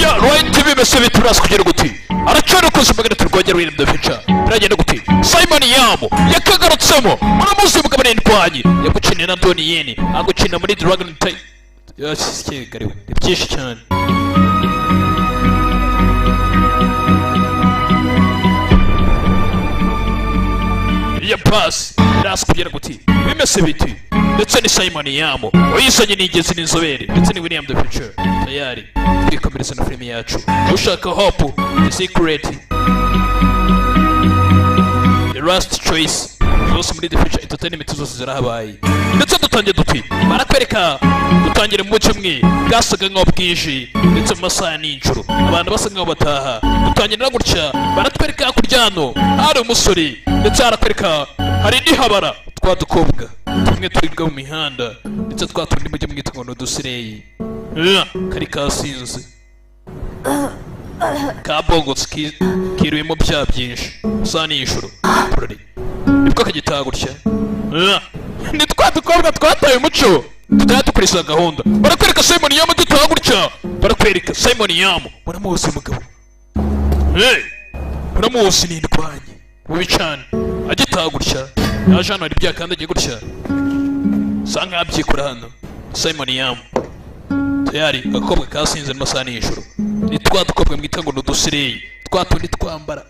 Ya right bimese biturasa kugera guti aracana koze magana turwongera William the Future biragenda guti Simon Yamo yakagarutsemo muramuzi mugabo n'indwanyi yagucinira na Donnie Yen agucina muri Dragon Type yasikegariwe byinshi cyane ya pass irasa kugera guti bimese biti ndetse ni Simon Yamo uyisanye n'igezi n'inzobere ndetse ni William the Future tayari twikomereza na filime yacu ushaka hope the secret the last choice zose muri the Future entertainment zose zirahabaye ndetse dutangiye duti barakwereka dutangira mu muco mwe bwasaga nkaho bwije ndetse mu masaha n'ijoro abantu basa nkaho bataha dutangira gutya baratwereka kuryano hari umusore ndetse harakwereka hari nihabara twadukobwa tumwe twiga mu mihanda ndetse twatundi mujye mwita ngo n'udusireyi kari kasinze kabogotse kiruyemo bya byinshi saa n'ijoro nibwo kagitaha gutya ni twadukobwa twataye umuco tutaya dukoresha gahunda barakwereka Simon Yamo dutaha gutya barakwereka Simon Yamo muramuzi mugabo muramuzi n'indwanyi mubi cyane agitaha gutya yaje hano hari byakandagiye gutya sa nkabyikora hano Simon Yamo tayari agakobwa kasinze n'amasaha n'ijoro ni twadukobwa mwita ngo n'udusireyi twatundi twambara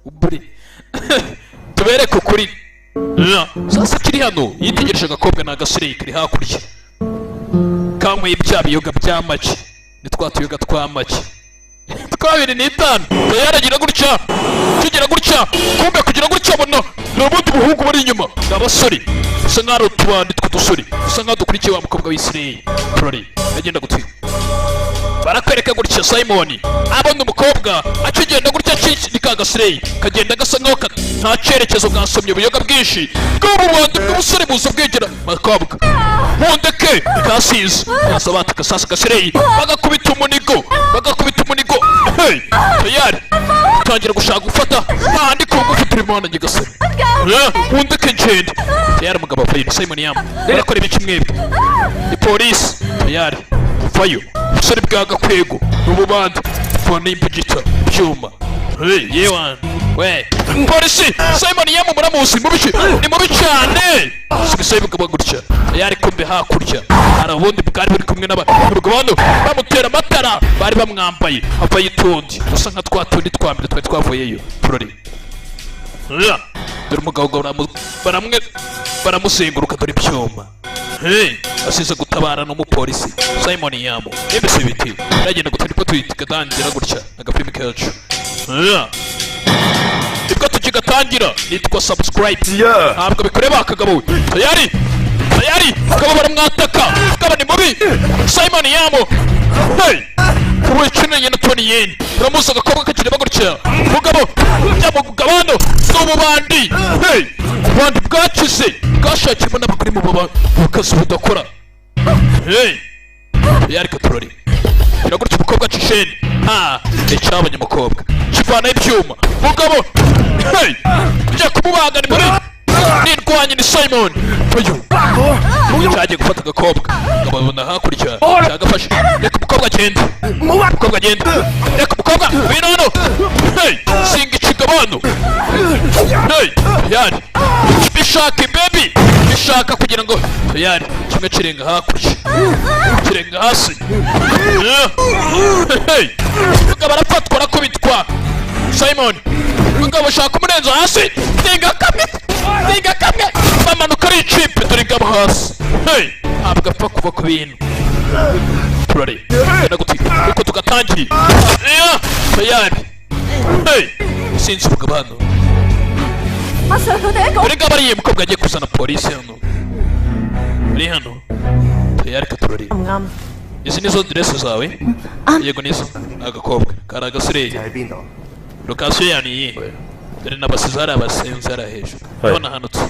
ubure tubereke ukuri sasa kiri hano yitegereje agakobwa n'agasireyi kari hakurya kanyweye bya biyoga bya make ni twatuyoga twa make twabiri n'itanu tayaragira gutya tugira gutya kumbe kugira gutya bona n'ubundi buhungu bari inyuma n'abasore usa nk'ari utubandi tw'udusore usa nk'aho dukurikiye wa mukobwa w'isireyi turari agenda gutya barakwereka gutya Simon abona umukobwa akigenda gutya ni kagasireyi kagenda gasa nkaho nta cyerekezo bwasomye ubuyoga bwinshi bw'ububandi bw'ubusore buza bwegera makobwa bundeke kasize basa bataka sasa gasireyi bagakubita umunigo tayari utangira gushaka gufata handi kungufu turi mu hana nyigasare bundeke ngende tayari umugabo avuye Simon Yamo barakora ibiki mwebwe ni polisi tayari vayo ubusore bw'agakwego n'ububandi fone y'imbugita byuma yewan we polisi Simon Yamo muramuzi mubiki ni mubi cyane sibisaye bugaba gutya yari kumbe hakurya hari ubundi bwari buri kumwe n'abantu bamutera amatara bari bamwambaye abaye itundi usa nka twatundi twambere twari twavuyeyo turori dore umugabo baramuzenguruka dore ibyuma asize gutabara n'umupolisi Simon Yamo mbese biti biragenda gutera ko tuyigatangira gutya agafilime kacu nibwo tukigatangira nitwa subscribe ntabwo bikoreba akagabo tayari akaba baramwataka akaba ni mubi Simon Yamo kuba ikinanye na Donnie Yen uramuzi agakobwa kakireba gutya mugabo byamugabano n'ububandi ububandi bwakize bwashakirwa n'abagore mu bukazi budakora yari katurori biragutya umukobwa cisheni icyabanye umukobwa kivanaho ibyuma mugabo ujya kumubaga ni muri n'indwanyi ni Simon cyagiye gufata agakobwa ngababona hakurya cyagafashe reka umukobwa agende reka umukobwa wino hano singa ikigabano yari bishaka baby bishaka kugira ngo yari kimwe kirenga hakurya kirenga hasi mugabo arafatwa arakubitwa Simon mugabo ashaka umurenzo hasi singa kamwe bamanuka ari ikipe dore ingabo hasi ntabwo apfa kuva ku bintu turare genda guti uko tugatangiye tayari sinzi umugabo hano dore ingabo ariye mukobwa agiye kuzana polisi hano ari hano tayari katurare izi nizo diresi zawe yego nizo agakobwa kari agasireyi lokasiyo yaniye dore n'abasizi hari abasenzi hari hejuru urabona hano tu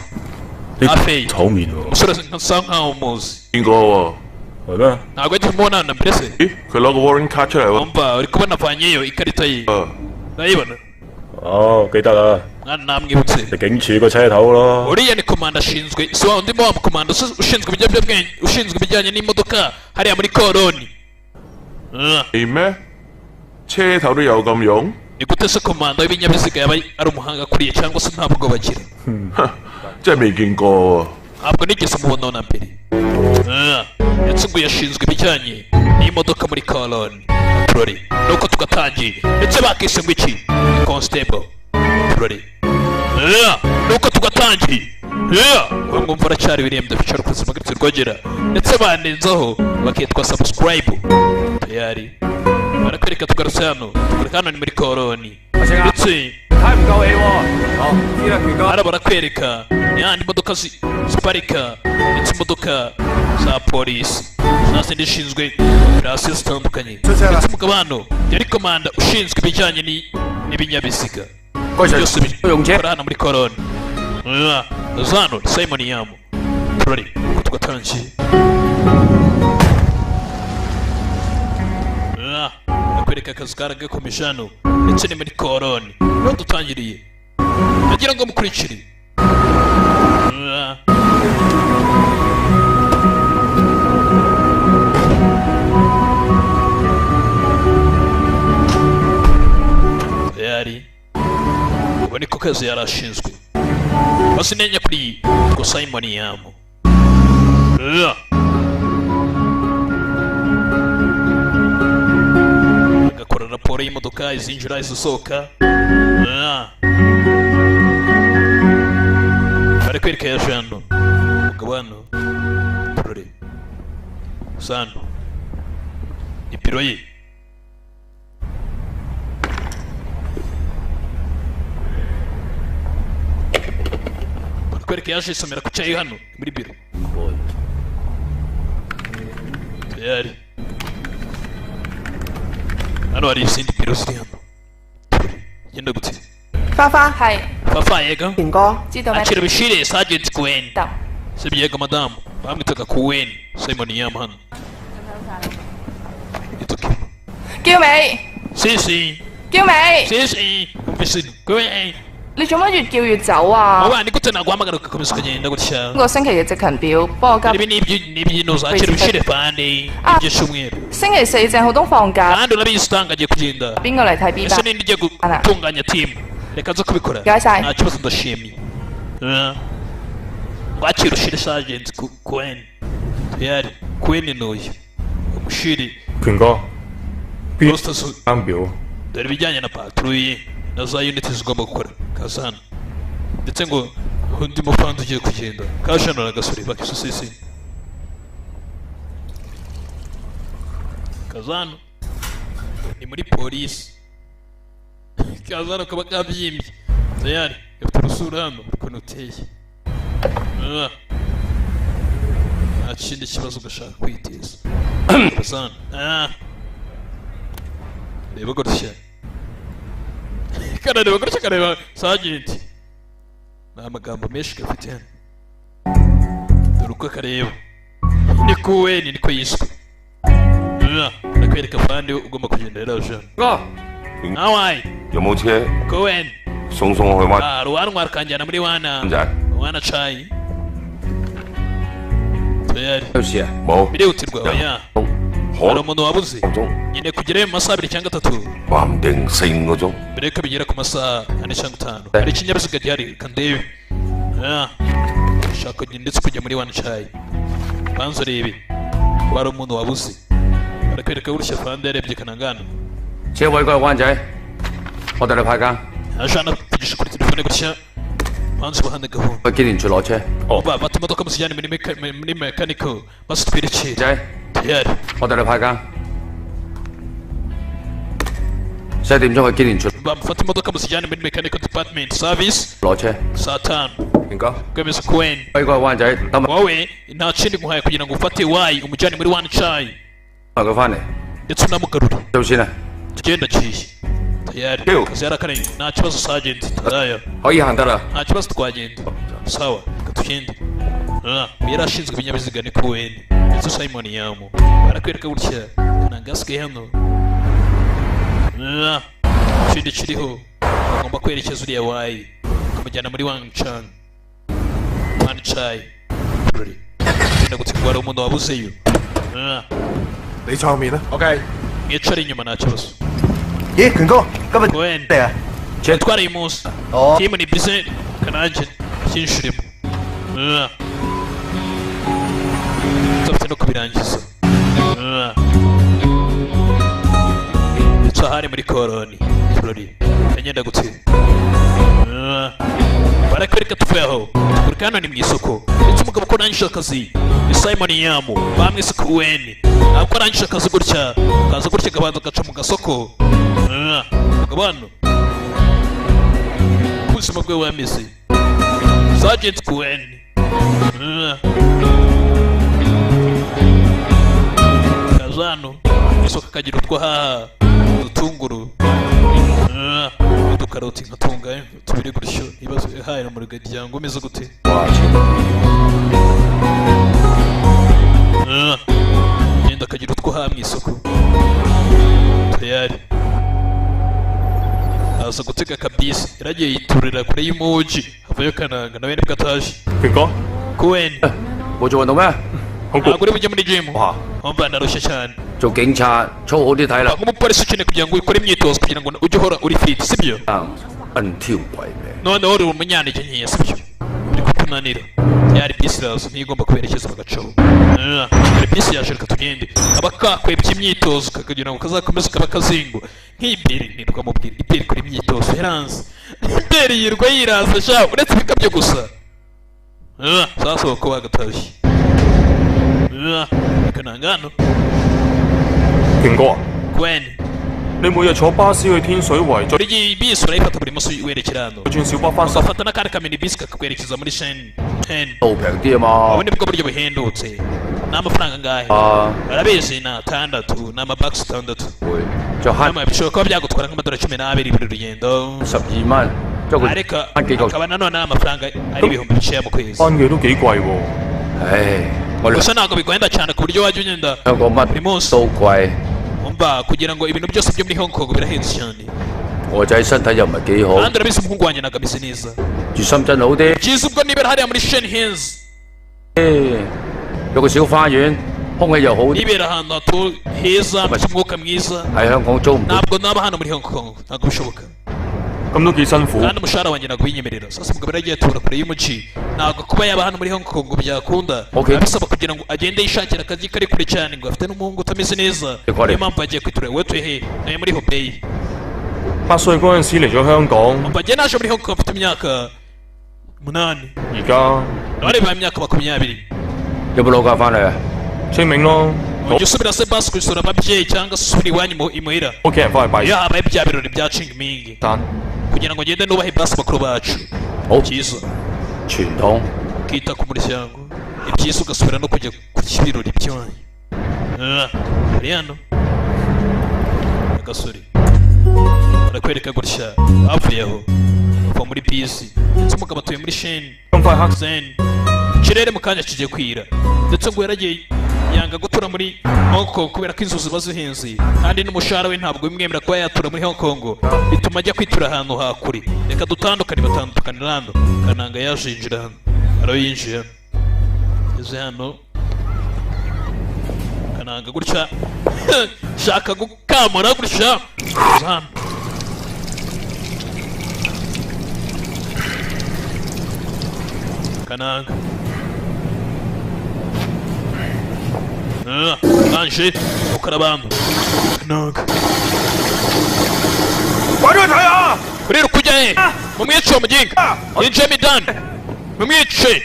hafi umusore nsa nkaho umuzi ntabwo yagiye umubonana mbere se umva uri kubona avanyeyo ikarita ye urayibona記得啦。 namwibutse 你警署個車頭咯。 uriya ni komanda ashinzwe si wa undi wa mukomanda ushinzwe ibiyobyabwenge ushinzwe ibijyanye n'imodoka hariya muri koroni Ime? 車頭都有咁用？ ni gute se komanda w'ibinyabiziga yaba ari umuhanga kuriye cyangwa se ntabwo bagira 真係未見過喎。 ntabwo nigeze mubona na mbere ndetse ngo yashinzwe ibijyanye n'imodoka muri koloni turori nuko tugatangiye ndetse bakise ngo iki constable turori nuko tugatangiye ubu ngumva aracyari birembye bicara ku buzima bw'ibyo rwogera ndetse banenzaho bakitwa subscribe tayari barakwereka tugarutse hano turi hano ni muri koloni ndetse hano barakwereka n'ahandi imodoka ziparika ndetse imodoka za polisi zose zishinzwe operasiyo zitandukanye ndetse umugabo hano yari komanda ushinzwe ibijyanye n'ibinyabiziga byose bikora hano muri koloni hano Simon Yamu turari uko tugatangiye nakwereka akazi karagakomeje hano ndetse ni muri koloni niho dutangiriye nagira ngo mukurikire yari ubu niko kazi yari ashinzwe basinenya kuri ngo Simon Yamu agakora raporo y'imodoka izinjira izisohoka bari kwereka ya jano umugabo hano turore sano ipiro ye kwereka yaje isomera ku cyayi hano muri biro tayari hano hari izindi biro ziri hano genda gute 花花係 fafa yega 權哥，知道咩？ akira bishire sergeant Gwen 得。 sibye yega madamu bamwitaga Gwen Simon Yamu hano itoke 嬌美， sisi 嬌美， sisi umvise Gwen 你做乜越叫越走啊？ wowe ni gute naguhamagara ugakomeza ukagenda gutya 個星期嘅值勤表幫我 ibi 急。 ni ibyino zakira bishire fande iby'ishumweru 星期四鄭浩東放假， kandi urabizi utangagiye kugenda 邊個嚟睇 B 班 ese？nindi igiye gutunganya timu reka nzo kubikora Mgaye sai. nta kibazo ndashimye ngwakira ushire sergeant Gwen tayari Gwen ni uyu umushiri 權哥，邊 Posta su 間表？ dore ibijyanye na patrouille na za unit zigomba gukora kaza hano ndetse ngo undi mupanda ugiye kugenda kaje hano n'agasore bakisosisi kaza hano ni muri polisi kaza hano kaba kabyimbye tayari gafite urusura hano ukuntu uteye nta kindi kibazo ugashaka kwiteza kaza hano reba gutya karareba gutya kareba sergeant ni amagambo menshi gafite hano dore uko kareba ni Gwen niko yiswe nakwereka fande ugomba kugenda rero jana 哥， nawayi 有冇車 Gwen 送我去灣 ruwanwa rukanjyana muri wana 仔？ wana cayi tayari 有事啊？冇。 birihutirwa oya 可 hari 能 umuntu wabuze 鐘， nyine kugerayo mu masaha 2 cyangwa 3 話唔定4、5個鐘。 mbere yuko bigera ku masaha 4 cyangwa 5 hari ikinyabiziga gihari kandebe shaka ndetse kujya muri one chai banza urebe ko hari umuntu wabuze barakwereka gutya fande yarebye kanangana 車位嗰個灣仔，我哋嚟派間， ajana kugisha kuri telefone gutya banza ubuhande gahunda 去機電處攞車。 bata imodoka musijyane muri mechanical maze twerekere 仔， tayari 我哋嚟派間。4點鐘去機電處 bamufata imodoka musijyane muri mechanical department service 攞車。 saa 5 權哥， kwemeza Gwen 位嗰個灣仔，等埋 wowe nta kindi nkuhaye kugira ngo ufate wayi umujyane muri one chai 佢翻嚟， ndetse unamugarure 做先啊， tugenda ciye tayari Yo. kazi yarakaranye nta kibazo sergeant tayari 可以行得啦。 nta kibazo twagenda sawa reka tugende yari ashinzwe ibinyabiziga ni Gwen ndetse Simon Yamu barakwereka gutya kanangasigaye hano ikindi kiriho bagomba kwerekeza uriya wayi ukamujyana muri one chai genda gutegura umuntu wabuzeyo 你創面啦。OK。 mwicare inyuma nta kibazo 咦，權哥，今日 Gwen 嚟啊？ twari uyu munsi Oh. timu ni bize kananje kinshirimo nzafite no kubirangiza ndetse ahari muri koroni turori yagenda gutsinda barakwereka tuvuye aho tugurika hano ni mu isoko ndetse umugabo ko arangije akazi ni Simon Yamu bamwise Kuweni ntabwo arangije akazi gutya kaza gutya akabanza agaca mu gasoko umugabo hano ubuzima bwe wameze Sergeant Kuweni kaza hano isoko akagira utwo haha udutunguru udukaroti nkatunga tubiri gutyo ibibazo ihahira mu rugaryango umeze gute genda akagira utwo haha mu isoko tayari aza gutega kabisi yaragiye yiturira kure y'umuji avayo kananga nawe nibwo ataje 權哥， Kuweni 冇做運動咩？ 好 ntabwo 攰。 uri bujye muri gym 哇， wumva ndarushye cyane 做警察操好啲體力。 nk'umupolisi ukeneye kugira ngo ukore imyitozo kugira ngo ujye uhora uri fit sibyo 摁挑鬼命。 noneho uri umunyantege nkeya sibyo uri kukunanira yari bisi iraza niyo igomba kuberekeza bagacaho yari bisi yaje reka tugende kaba kakwebye imyitozo kakagira ngo kazakomeze kaba kazingo nk'ibiri nirwa mubwira ibiri kuri imyitozo yaranze ibiri yirwa yiraza sha uretse ibikabyo gusa sasa uko bagatashye kanangano 權哥啊， Gwen 你每日坐巴士去天水圍，再 buri gihe bisi urayifata buri munsi werekera hano 轉小巴翻新。 ugafata n'akandi kamini bisi kakakwerekeza muri Shen 路平啲啊嘛 ubu。nibwo buryo buhendutse ni amafaranga angahe 啊， barabizi ni atandatu ni amabakisi atandatu 會就慳 nyamara bishobora kuba byagutwara nk'amadolari 12 buri rugendo 12蚊，即係佢 ariko 慳幾個。 akaba nanone ari amafaranga ari ibihumbi bikeya mu kwezi 翻嘅都幾貴喎。 唉，我哋 gusa ntabwo biguhenda cyane ku buryo wajya ugenda 香港乜 buri munsi 都貴， umva kugira ngo ibintu byose byo muri Hong Kong birahenze cyane 我仔身體又唔係幾好， kandi urabizi umuhungu wanjye ntabwo ameze neza 住深圳好啲。 byiza ubwo nibera hariya muri Shen Hills 有個小花園，空氣又好啲。 nibera ahantu hato heza hafite umwuka mwiza 喺香港租唔到， ntabwo naba hano muri Hong Kong ntabwo bishoboka 咁都幾辛苦。 kandi umushahara wanjye ntabwo winyemerera sasa umugabo yaragiye atura kure y'umuci ntabwo kuba yaba hano muri Hong Kong byakunda Okay. bisaba kugira ngo agende yishakira akazi kari kure cyane ngo afite n'umuhungu utameze neza Ikore. niyo mpamvu agiye kwitura wowe tuye he nawe muri Hubei 8歲嗰陣時嚟咗香港， umva njye naje muri Hong Kong mfite imyaka 8而家 none bibaye imyaka 20有冇攞假翻嚟啊？ 清明咯， ujya usubira se basi gusura ababyeyi cyangwa se usubira iwanyu imuhira 屋企人翻去拜 iyo habaye bya birori bya Qingming 山。 kugira ngo ngende nubahe basi bakuru bacu 好 byiza 傳統 ukita ku muryango ibyiza ugasubira no kujya ku birori by'iwanyu uri hano agasore arakwereka gutya havuye aho uva muri bisi ndetse umugabo atuye muri Shen 咁快黑 Zen ikirere mu kanya kigiye kwira ndetse ngo yaragiye yanga gutura muri Hong Kong kubera ko inzu ziba zihenze kandi n'umushahara we ntabwo bimwemerera kuba yatura muri Hong Kong bituma ajya kwitura ahantu hakure reka dutandukane batandukanira hano kananga yaje yinjira hano arayinjiye hano ageze hano kananga gutya shaka gukamura gutya aza hano kananga Kanji ukarabamba kananga 快啲去睇下！ uriruka ujya he mumwice uwo muginga yinjiye midani mumwice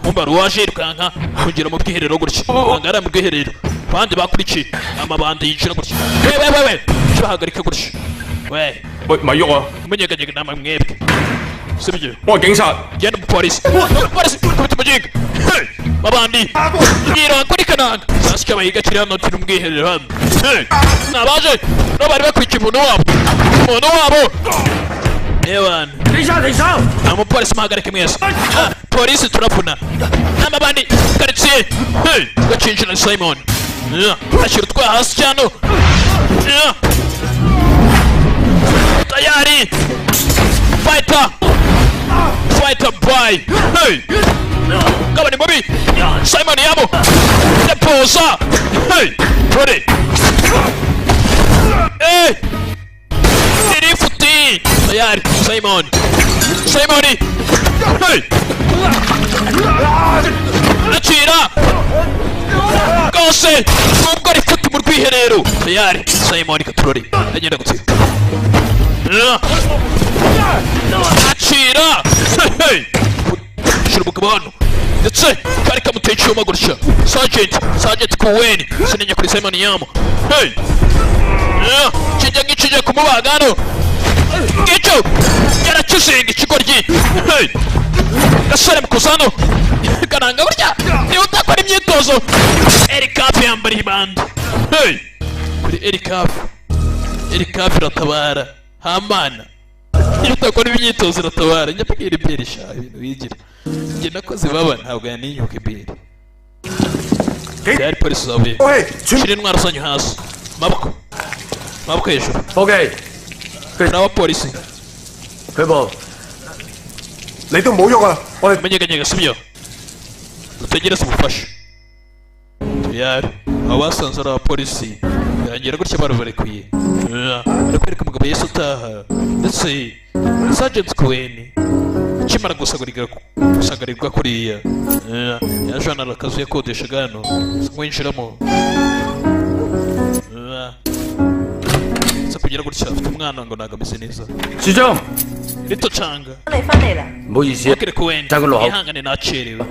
umva ruwaje yirukanka kugera mu bwiherero gutya ntabwo ari mu bwiherero abandi bakurikiye amabandi yinjira gutya wewe bahagarika gutya we 喂，咪喐啊！ umunyeganyega namwe mwebwe sibyo 我係警察。 genda umupolisi umupolisi kubita umuginga babandi mbwira kuri kananga sasa icyo bahiga kiri hano turi mu bwiherero hano nabaje no bari bakurikiye umuntu wabo ewana 警察停手！ umupolisi muhagarike mwese polisi turapfuna n'amabandi karitsiye gacinjira na Simon ashyira utwaha hasi cyane tayari fighter boy ngaba ni mubi Simon yabo deposa ready Simon Simoni hey acira rwose nubwo ari futi mu rwiherero tayari Simon katurori agenda gutsinda acira hey shira umugabo hano ndetse kari kamuteye icyuma gutya Sergeant Kuweni sinenya kuri Simon Yamo hey kijya ngikijya kumubaga hano ngicyo yaracyuzinga ikigoryi hey gasore mukuzano karanga burya niba utakora imyitozo Erikafu yambara ibandi hey kuri Erikafu iratabara hamana niba utakora imyitozo iratabara njya mbwira ibyeri sha ibintu bigira njye nakoze baba ntabwo yaninyuka ibyeri byari polisi zavuye shira intwaro zanyu hasi maboko hejuru OK， nawe polisi 許部，你都唔好喐啊！我哋 menyeganyega sibyo dutegereze ubufasha tayari abasanze ari abapolisi birangira gutya barabarekuye barakwereka umugabo Yesu utaha ndetse Sergeant Kuweni akimara gusagarirwa kuriya yaje hano akazu yakodeshaga hano winjiramo kugira gutya afite umwana ngo ntago ameze neza 署長， rito canga 你翻嚟啦， 唔好意思啊， wakire Kuweni 爭個路口。 ihangane nacerewe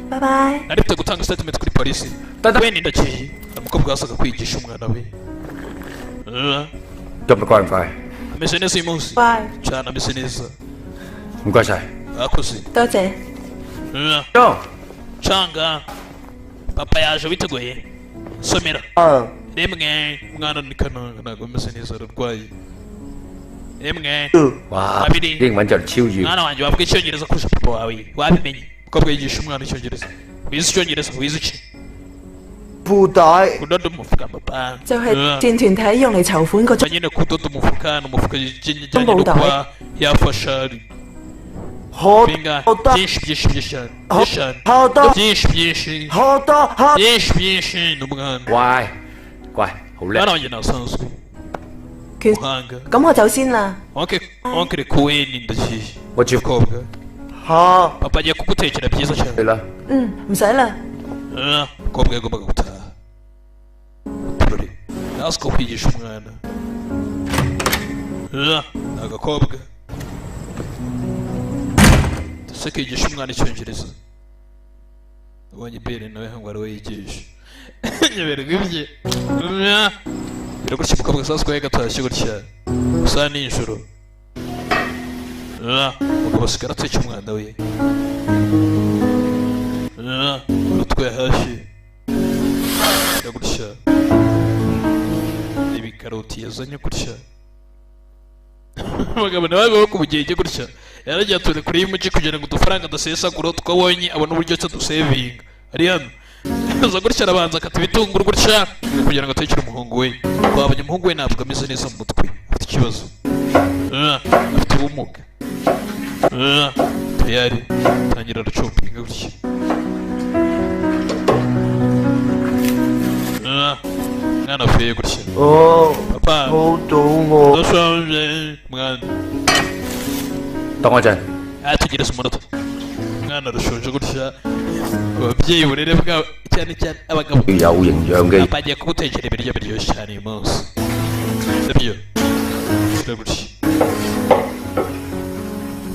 拜拜。 nari mfite gutanga statement kuri polisi Kuweni ndakeye umukobwa wasaga kwigisha umwana we 今日乖唔乖？ ameze neza uyu munsi 乖， cyane ameze neza 唔該晒。 akoze 多謝。 Yo， canga papa yaje witeguye somera rimwe umwana ni kananga ntago ameze neza ararwaye rimwe 哇， babiri 英文就超越。 mwana wanjye wavuga icyongereza kurusha papa wawe wabimenye umukobwa yigisha umwana icyongereza wize icyongereza wize iki 褲帶 kudoda umufuka papa 就係戰團體用嚟籌款嗰種 nyine kudoda umufuka ni umufuka ujyanye no kuba yafasha 好 binga 好得 byinshi byinshi byinshi cyane byinshi cyane 好得 byinshi byinshi 好得好 byinshi byinshi ni umwana 乖，乖，好叻 mwana。wanjye nasanzwe 其 umuhanga 咁我走先啦。 onkere Kuweni ndagiye 我接 umukobwa 好 papa agiye kugutekera byiza 你 cyane 啦。 唔使啦。 umukobwa yagombaga gutaha turore ntazi ko kwigisha umwana ni agakobwa ndetse kigisha umwana icyongereza ubonye bere nawe ngo ari we yigisha nyeberwa ibye biragutya umukobwa sasa ko yagatashye gutya gusa nijoro umugabo asigara atwika umwana we urutwe hashi biragutya ibikaroti yazanye gutya abagabo nawe babaho ku bugenge gutya yaragiye ature kure y'umugi kugira ngo udufaranga dusesagura twabonye abona uburyo cyo dusevinga ari hano aza gutya arabanza akata ibitunguru gutya kugira ngo atekere umuhungu we twabonye umuhungu we ntabwo ameze neza mu mutwe afite ikibazo afite ubumuga tayari tangira aracumpinga gutya mwana avuye gutya 哦， papa 好肚餓。 ndashonje mwana 等我一陣。 tegereza umunota umwana arashonje gutya ababyeyi uburere bwabo cyane cyane abagabo 有營養嘅 papa agiye kugutekera ibiryo biryoshye cyane uyu munsi sibyo sira gutya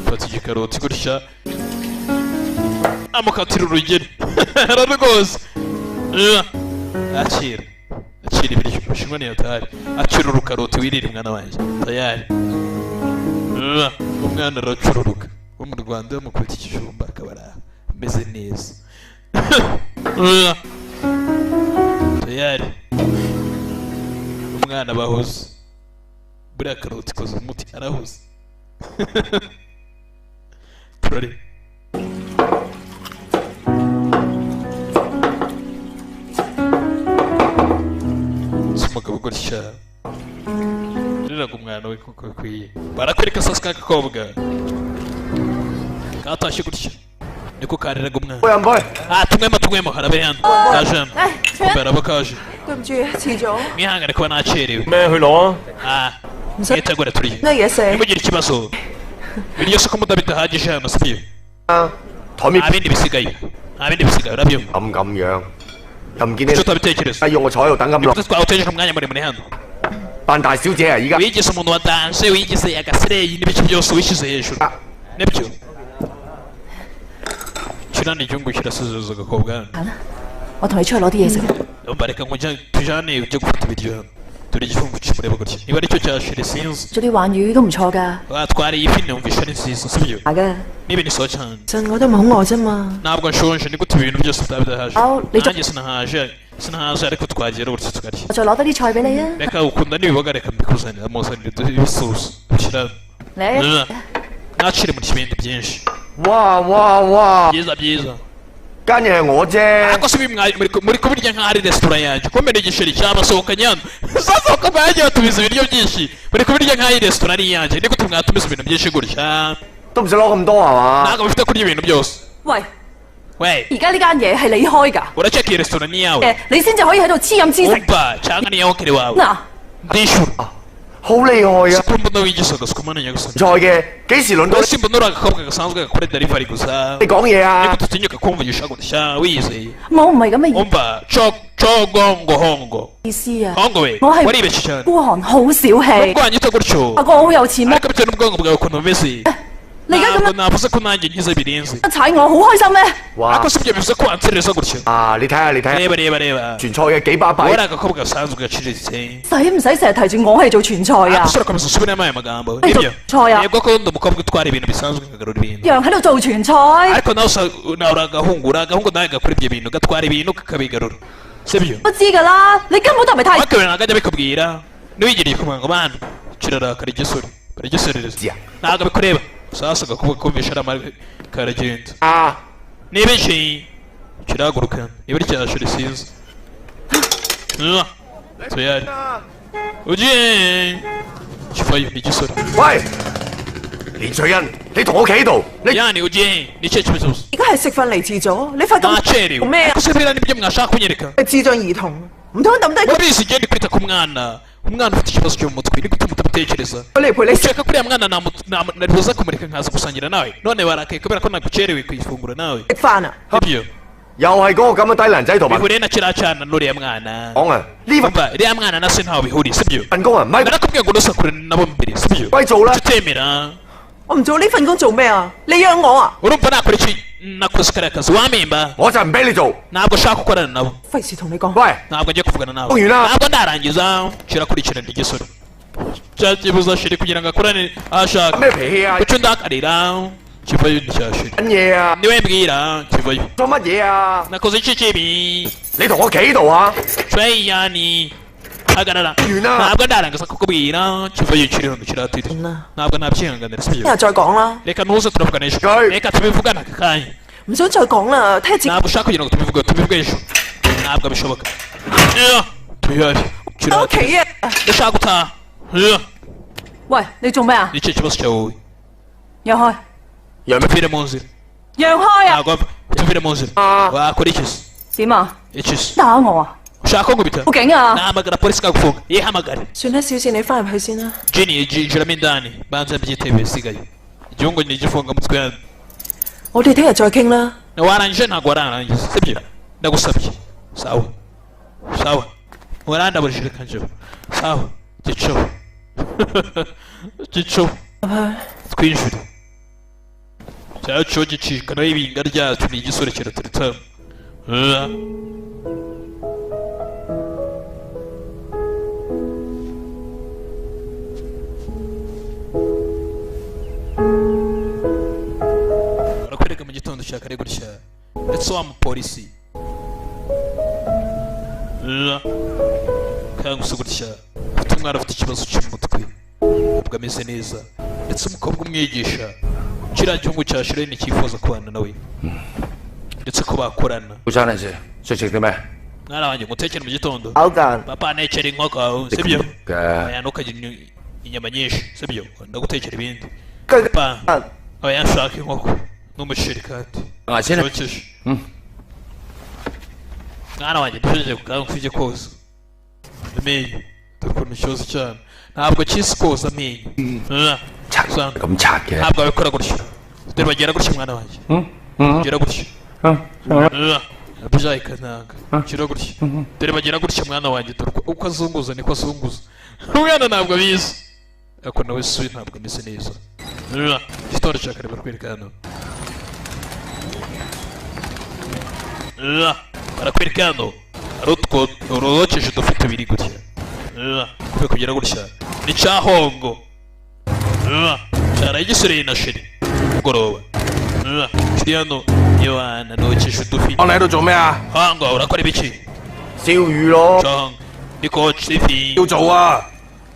fata igikaroti gutya amukatira urugero rwose akira ibiryo bishinwa niyo tayari akira urukaroti wirira umwana wanjye tayari umwana aracururuka wo mu Rwanda bamukubita ikijumba akaba ameze neza tayari umwana bahoze buriya karoti ikoze umuti arahuze turare si umugabo gutya riraga umwana we kuko bikwiye barakwereka sasa k'agakobwa katashye gutya niko kariraga umwana 冇人去。 tumwemo harabe hano kajemo baraba kaje 對唔住，遲咗。 mwihangane kuba nacerewe 咩去攞啊？ mwitegure turiye 咩嘢食？ nimugire ikibazo ibiryo se ko mudabidahagije hano sibyo 台面 nta bindi bisigaye nta bindi bisigaye urabyumva 咁樣，又唔見你 icyo utabitekereza 要我坐喺度等咁耐， nibwo twawutejeje umwanya muremure hano 扮大小姐啊！而家 wigize umuntu wa danse wigize agasireyi n'ibice byose wishyize hejuru nibyo kirana igihugu kirasuzuza agakobwa hano 行啦，我同你出去攞啲嘢食。 umva reka ngo tujyane ujye gufata ibiryo hano dore igifungo kimureba gutya niba aricyo cyashira sinzi 做啲鯇魚都唔錯㗎。 watwariye ifi numvisha ari nziza sibyo 係嘅， niba ni sawa cyane 陣我都唔係好餓啫嘛。 ntabwo nshonje ni gute ibintu byose utabidahaje Aho, ni cyo- nanjye sinahaje ariko twagera gutya tukarya 我再攞多啲菜俾你啊。 reka ukunda n'ibiboga reka mbikuzanira muzanire ibisusa dushyira 嚟， ntacire mu kibindi byinshi 哇哇哇！ byiza byiza 間嘢係我啫， ariko si muri kubirya nk'aho ari resitora yanjye komera igiceri cyabasohokanye hano zasohoka mwagiye batumiza ibiryo byinshi muri kubirya nk'aho ari resitora ari iyanjye ni gute mwatumiza ibintu byinshi gutya 都唔使攞咁多係嘛？ ntabwo bifite kurya ibintu byose 喂， we 而家呢間嘢係你開㗎， uraceka iyi resitora ni iyawe 你先至可以喺度黐飲黐食。 umva cyangwa ni iyawe kiri wawe 嗱， ndishyura 好厲害啊！ siko mbona wigisaga siko mbona nyagasani 菜嘅幾時輪到 wowe simba nuri agakobwa gasanzwe gakora delivery gusa 你講嘢啊 niko？tutinyuka kumvugisha gutya wiyizeye 我唔係咁嘅 umva cogongo hongo 意思啊。 hongo we 我係 waribeshye cyane 孤寒，好小氣。 ubwo wanyita gutyo 阿哥好有錢咩？ ariko bitewe n'ubwonko bwawe ukuntu bumeze 你而家咁 ntabwo 樣 navuze ko nanjye nkize birenze 踩我，好開心咩？ 哇 ariko！si ibyo bivuze ko wanserereza gutya 啊，你睇下你睇下， reba reba reba 傳菜嘅幾巴 wowe 閉 ari，agakobwa gasanzwe gaciriritse 使唔使成日提住我係做傳菜啊？ gusura komeza usubiremo aya magambo Ey, nibyo Toya. yebwa ko ndi umukobwa utwara ibintu bisanzwe nkagarura ibintu 一樣喺度做傳菜。 ariko nawe uri agahungu nawe gakora ibyo bintu gatwara ibintu kakabigarura sibyo 我知㗎啦，你根本都唔係太 ariko ibintu ntabwo ajya bikubwira niwigiriye kumanga abana kirarakara igisore baragisorereza Yeah. ntabwo bikureba sasa agakobwa kumvisha ari amara karagenda 啊！ niba iki kirahaguruka niba ari cyashira sinzi tuyari ugiye kivayo ni igisore 喂，連翠欣，你同我企喺度，你 yani ugiye ni ikihe kibazo 而家係食飯嚟遲咗，你發咁 nacerewe 做咩啊 ariko？se biriya nibyo mwashaka kunyereka 係智障兒童，唔通抌低佢 urabizi igihe ndi kwita ku mwana umwana ufite ikibazo cyo mu mutwe ni gute mutabitekereza 嚟陪你食？ ukeka kuriya mwana naribuza kumureka nkaza gusangira nawe none warakaye kubera ko nagucerewe ku ifunguro nawe 食飯啊！ ibyo 又係嗰個咁嘅低能仔同埋 bihuriye na kiriya cyana n'uriya mwana 講啊！呢份 umva iriya mwana na se ntaho bihuriye sibyo 份工啊，唔係 narakubwiye ngo nusakure nabo mbere sibyo 歸做啦 icyo。utemera 我唔做呢份工做咩啊？你養我啊？ urumva nakora iki nakoze kariya kazi wamemba 我就唔俾你做。 ntabwo ushaka gukorana nabo 費事同你講。 喂， ntabwo ngiye kuvugana nawe Uyu na- ntabwo ndarangiza kirakurikirana igisore cyakibuza shiri kugira ngo akorane aho ashaka 咩脾氣啊？ kuki undakarira kivayo nticyashira 緊嘢啊？ niwe mbwira kivayo 做乜嘢啊？ nakoze iki kibi 你同我企喺度啊！ tweyani hagarara Uyu na- ntabwo ndarangiza kukubwira kivayo kiri hano kiratire ntabwo nabyihanganira 聽 sibyo 日再講啦， reka ntuze turavugana ejo Guy. reka tubivugana aka kanya 唔想再講啦，聽日自 ntabwo ushaka kugira ngo tubivuge ejo ntabwo bishoboka tuyari 喺屋企啊！ ndashaka gutaha喂，你做咩啊？ ni ikihe kibazo cyawe wowe 讓開， tuvire mu nzira 讓開啊！ ntabwo tuvire mu nzira wakora iki se 點啊？ iki se 打我啊！ ushaka ko nkubita 報警啊！ nahamagara polisi ikagufunga yihamagare 算啦，小倩，你翻入去先啦。 jini yinjiramo indani banza byitebe bisigaye igihugu ni igifunga mutwe hano 我哋聽日再傾啦。 warangije ntabwo wararangiza sibyo ndagusabye sawa sawa warandaburije reka njyewe sawa gicobo gicobo twinjire cyacu gicika naho ibinga ryacu ni igisore kiraturitamo barakwereka mu gitondo cya kare gutya ndetse wa mupolisi cyangwa se gutya ufite umwana ufite ikibazo cy'umutwe ntabwo ameze neza ndetse umukobwa umwigisha kiriya gihugu cya shireni ntikifuza kubana nawe ndetse ko bakorana 早餐嚟食，想食啲咩？ mwana wanjye ngutekere mu gitondo 好㗎， papa ntekera inkoko sibyo 嘅 aya ntukagira inyama nyinshi sibyo ndagutekera ibindi 跟 papa aya nshaka inkoko n'umuceri kandi 牙先啊！ cyokeje mwana wanjye ntijeje kujya koza amenyo dore ukuntu ikibazo cyane ntabwo kisi koza amenyo 拆 算咁拆嘅。 ntabwo wabikora gutyo dore bagera gutya mwana wanjye gira gutya byayikananga gira gutya dore bagera gutya mwana wanjye dore uko azunguza niko azunguza umwana ntabwo abizi ariko nawe si ntabwo ameze neza igitondo cya kare barakwereka hano barakwereka hano hari utwo urokeje udufi tubiri gutya kuve kugira gutya ni cya hongo cyaraye igisoreye na sheri mugoroba kiri hano yohana nokeje udufi 我你喺度做咩啊？ hongo urakora ibiki 燒魚咯， Chong ni coach ifi 要做啊！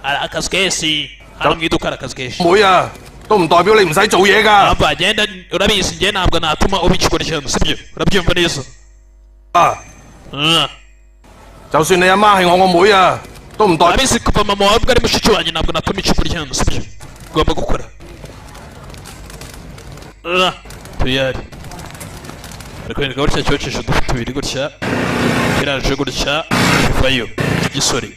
hari akazi kenshi hano mu iduka hari akazi kenshi 妹啊，都唔代表你唔使做嘢㗎。 mpamvu agenda urabizi njye ntabwo natuma ubikikora cyane sibyo urabyumva neza 啊，就算你阿媽係我妹啊，都唔代表 urabizi kuva mama wawe ubwo ari mushiki wanjye ntabwo natuma ikikora cyane sibyo ugomba gukora tuyari arikwereka gutya cyokeje udufi tubiri gutya kiraje gutya kivayo igisore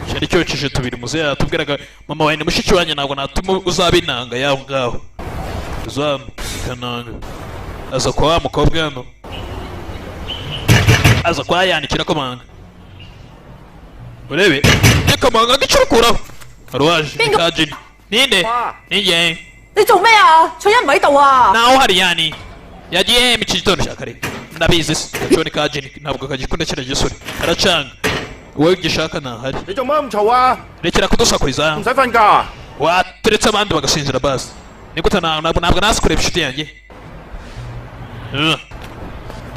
cyari cyokeje tubiri muzehe yatubwiraga mama wawe ni mushiki wanjye ntabwo natuma uzaba inanga yaho ngaho uzaba ikananga aza kwa wa mukobwa hano aza kwa yandikira komanga urebe ni komanga ngicurukuraho hari uwaje ni kajini ninde ninjye 你做咩啊？翠欣唔喺度啊！ naho hari yani yagiye mu gitondo cya kare ndabizi se gaconi kajini ntabwo kagikunda kino gisore aracanga wowe gishaka ntahari 你做乜咁嘈啊？ rekera kudusakuriza 唔使瞓覺。 waturetse abandi bagasinzira basi nigute ntabwo nazi kureba inshuti yanjye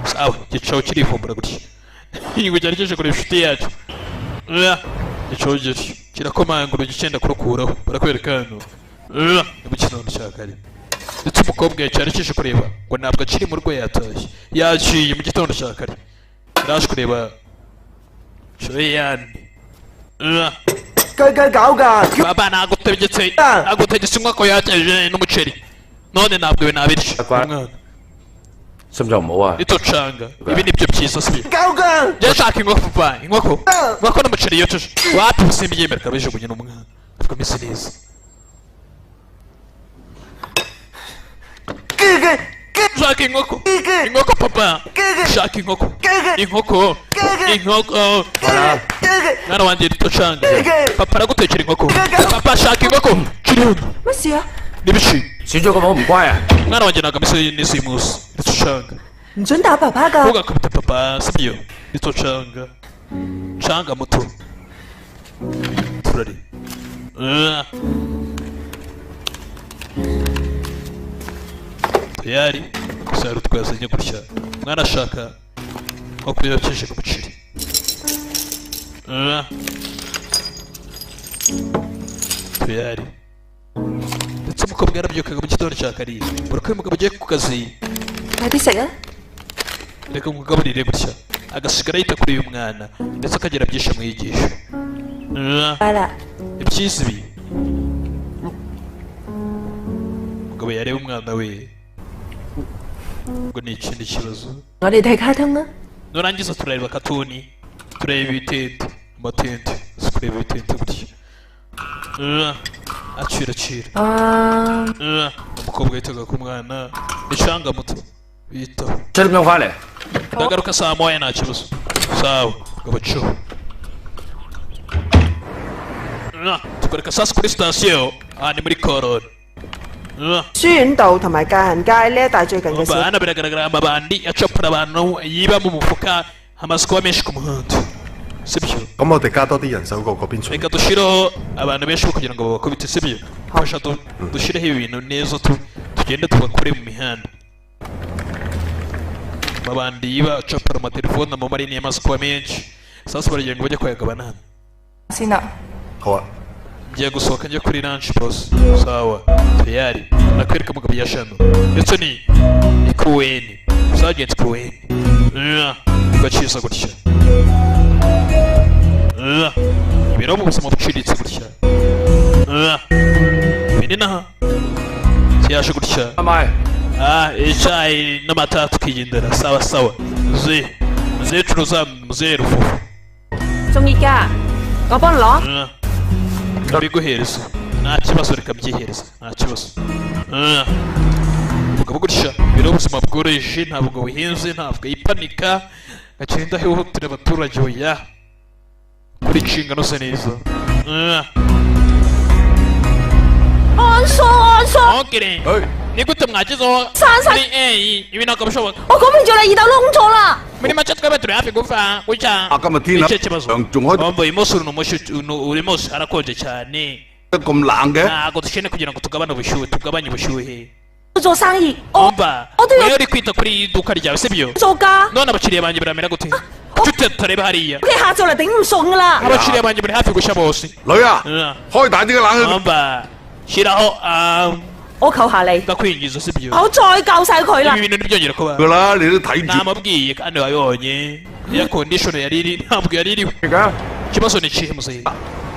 sawa gicaho kirivumbura gutya ngo cyari kije kureba inshuti yacu gicaho gityo kirakomanga urugi cyenda kurukuraho barakwereka hano mu gitondo cya kare ndetse umukobwa cyari kije kureba ngo ntabwo akiri mu rugo yatashye yaciye mu gitondo cya kare yaraje kureba shoyani 雞雞搞㗎， baba nagutegetse inkoko yateje n'umuceri none ntabwo ibi nabirya umwana 心臟唔好啊！ nitocanga ibi nibyo byiza sibyo 搞㗎， njye nshaka inkoko papa inkoko n'umuceri yoteje wapi ubusimba ibyemera kabijugunye n'umwana ariko misi neza 雞雞雞 nshaka inkoko papa nshaka inkoko mwana wanjye nitocanga papa aragutekera inkoko papa shaka inkoko kiri 乜事啊？ n'ibiki 少咗個冇唔乖啊！ mwana wanjye ntabwo ameze neza uyu munsi nitocanga 唔准打爸爸㗎！ ntugakubite papa sibyo nitocanga canga muto turari tayari gusa hari utwazanye gutya mwana ashaka nko kuyokeje ku muceri tayari ndetse umukobwa yarabyukaga mu gitondo cya kare buri uko uyu mugabo ugiye ku kazi 快啲食啊！ reka umugaburire gutya agasigara yita kuri uyu mwana ndetse akagira byinshi amwigisha 快啦！ ibyiza ibi umugabo yareba umwana we ubwo ni ikindi kibazo 我哋睇卡通啦。 nurangiza turareba katuni tureba ibitente amatente kureba ibitente gutya acira umukobwa yitaga ku mwana icanga muto bitaho 七點鐘翻嚟， ndagaruka saa moya nta kibazo sawa gabaco tukareka sasa kuri sitasiyo aha ni muri koroni 書院道同埋界限街呢一帶最近嘅事。 hano biragaragara amabandi acapura abantu yiba mu mufuka hamaze kuba menshi ku muhanda sibyo 咁我哋加多啲人手過嗰邊巡。 reka dushireho abantu benshi bo kugira ngo babakubite sibyo fasha dushireho ibintu neza tugende tubakure mu mihanda amabandi yiba acapura amatelefone amamarine yamaze kuba menshi sasa baragira ngo bajye kuyagabana hano 先啦。 好啊， ngiye gusohoka njya kuri lunch boss sawa tayari nakwereka mugabo yashano ndetse ni kuweni sergeant kuweni gaciza gutya ibiro mu buzima buciriritse gutya binini aha kiyaje gutya 阿媽， icyayi n'amata tukigendera sawa sawa muzehe curuza muzehe rufufu 中意㗎，我幫你攞。 ndabiguhereza nta kibazo reka mbyihereza nta kibazo umugabo gutya biro ubuzima bworoheje ntabwo buhenze ntabwo yipanika agenda ahihutira abaturage oya kuri inshingano ze neza okere ni gute mwagezeho kuri ibi ntabwo bishoboka 我講明咗你二竇窿咗啦。 muri make twebwe turi hafi gupfa gutya nicyo kibazo wambaye umunsi uri munsi harakonje cyane 咁冷嘅？ ntabwo dushene kugira ngo tugabanye ubushyuhe 做生意， umva 我都要 wowe uri kwita kuri iri duka ryawe sibyo 做㗎。 none abakiriya banjye biramera gute kuki tutareba hariya 屋企下晝嚟頂唔順㗎啦。 abakiriya banjye bari hafi gushya bose 女啊，開大啲嘅冷氣。 umva shyiraho 我求下你， ndakwinjiza sibyo 我再教晒佢啦。 ibi bintu ntibyongera kuba 㗎啦，你都睇住。 namubwiye kandi wabibonye iya condition yari iri ntabwo yari iriho ikibazo ni ikihe muzehe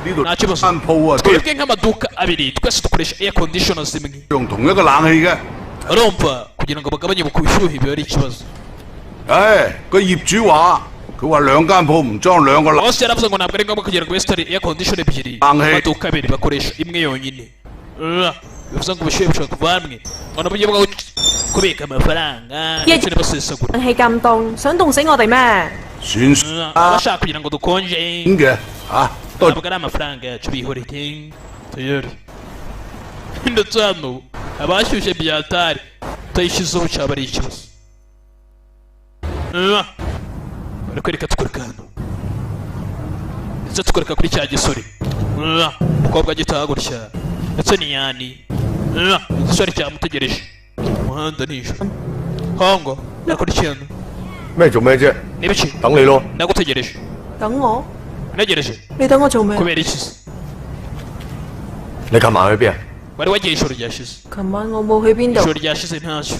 呢度 nta kibazo 間鋪啊， twebwe nk'amaduka abiri twese dukoresha air conditioner zimwe 用同一個冷氣嘅。 urumva kugira ngo bagabanye ubushyuhe biba ari ikibazo 唉，個業主話，佢話兩間鋪唔裝兩個冷。 bose yaravuze ngo ntabwo ari ngombwa kugira ngo wesitari air condition ebyiri amaduka abiri bakoresha imwe yonyine bivuze ngo ubushyuhe bushobora kuva hamwe ngo n'uburyo bwo kubika amafaranga ndetse n'abasesagura 冷氣咁凍，想凍死我哋咩？ 算 abashaka kugira ngo dukonje 嘅嚇，都 ntabwo ari amafaranga yacu bihoreye tayari ndetse hano abashyushye byatari utayishyizeho cyaba ari ikibazo barakwereka tukwereka hano ndetse tukwereka kuri cya gisore umukobwa gitaha gutya ndetse ni yani igisore cyamutegereje umuhanda nijoro hongo nakurikirana 咩做咩啫？ n'ibiki 等你咯。 ndagutegereje 等我？ ntegereje 你等我做咩？ kubera iki se 你琴晚去邊啊？ wari wagiye ijoro ryashize 琴晚我冇去邊度 ijoro。ryashize ntacyo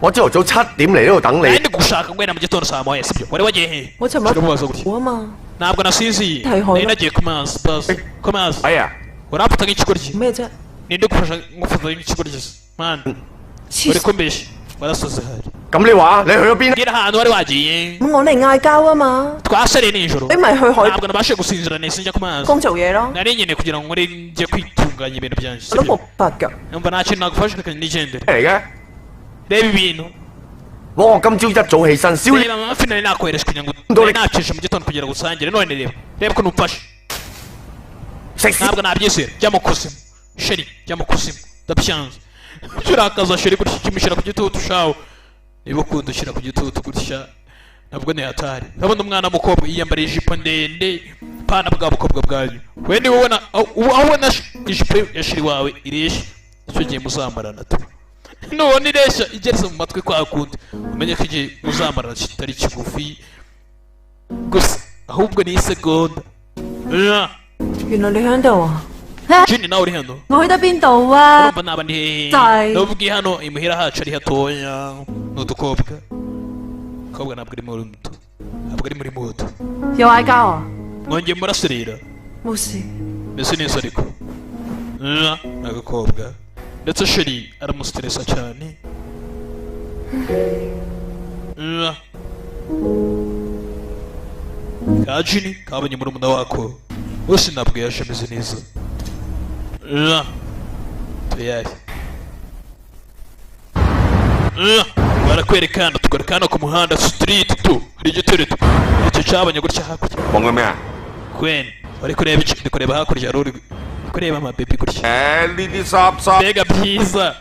我朝頭早7點嚟呢度等你。 ndi gushaka guhera mu gitondo saa moya sibyo wari wagiye he 我尋日 kiramubaza gutya 冇啊嘛。 ntabwo nasinziye Ntayihoye. nari nagiye ku mazi basi ku mazi 哎呀， uramfata nk'ikigoryi 咩啫？ ninde gufasha ngufata nk'ikigoryi se mwana 黐 uri kumbeshya warasaze hari 咁你話你去咗邊？ mbwira ahantu wari wagiye 咁我嚟嗌交啊嘛。 twasariye nijoro 你咪去海 ntabwo nabashije gusinzira nahise njya ku mazi 工做嘢咯。 nari nkeneye kugira ngo nkore njye kwitunganya ibintu byanjye 我都 sibyo 冇白㗎。 numva nta kintu nagufasha reka nigendere 嚟嘅？ reba ibintu 我今朝一早起身燒你。 reba amafi nari nakohereje kugira ngo nari nacisha mu gitondo kugira ngo usangire none reba ukuntu umfashe 食屎！ ntabwo nabyizera jya mu kuzimu sheri jya mu kuzimu ndabyanze turakaza sheri gutya kimushyira ku gitutu shawo niba ukunda ushyira ku gitutu gutya ntabwo ni hatari urabona umwana w'umukobwa yiyambariye ijipo ndende pana bwa bukobwa bwanyu we niba ubona aho ubona ijipo ya sheri wawe ireshya icyo gihe muzamarana tu nubona ireshya igeretse mu matwi kwa kundi umenye ko igihe muzamarana kitari kigufi gusa ahubwo ni isegonda 原來你喺度啊！ Jini nawe uri hano 我去得邊度啊？ urumva naba ndi hehe Dai. nubwiye hano imuhira hacu ari hatoya ni udukobwa kobwa ntabwo ari muri muto ntabwo ari muri muto 又嗌交啊？ mwongeye muraserera 冇事。 mbese neza ariko ni agakobwa ndetse sheri aramusteresa cyane ka jini kabonye murumuna wako bose ntabwo yaje ameze neza tayari barakwereka hano tukwereka hano ku muhanda street tu hari igitereko icyo cyabonye gutya hakurya 望緊咩啊？ Gwen wari kureba iki ndi kureba hakurya hari uri kureba amabebi gutya 誒呢啲濕濕 mbega byiza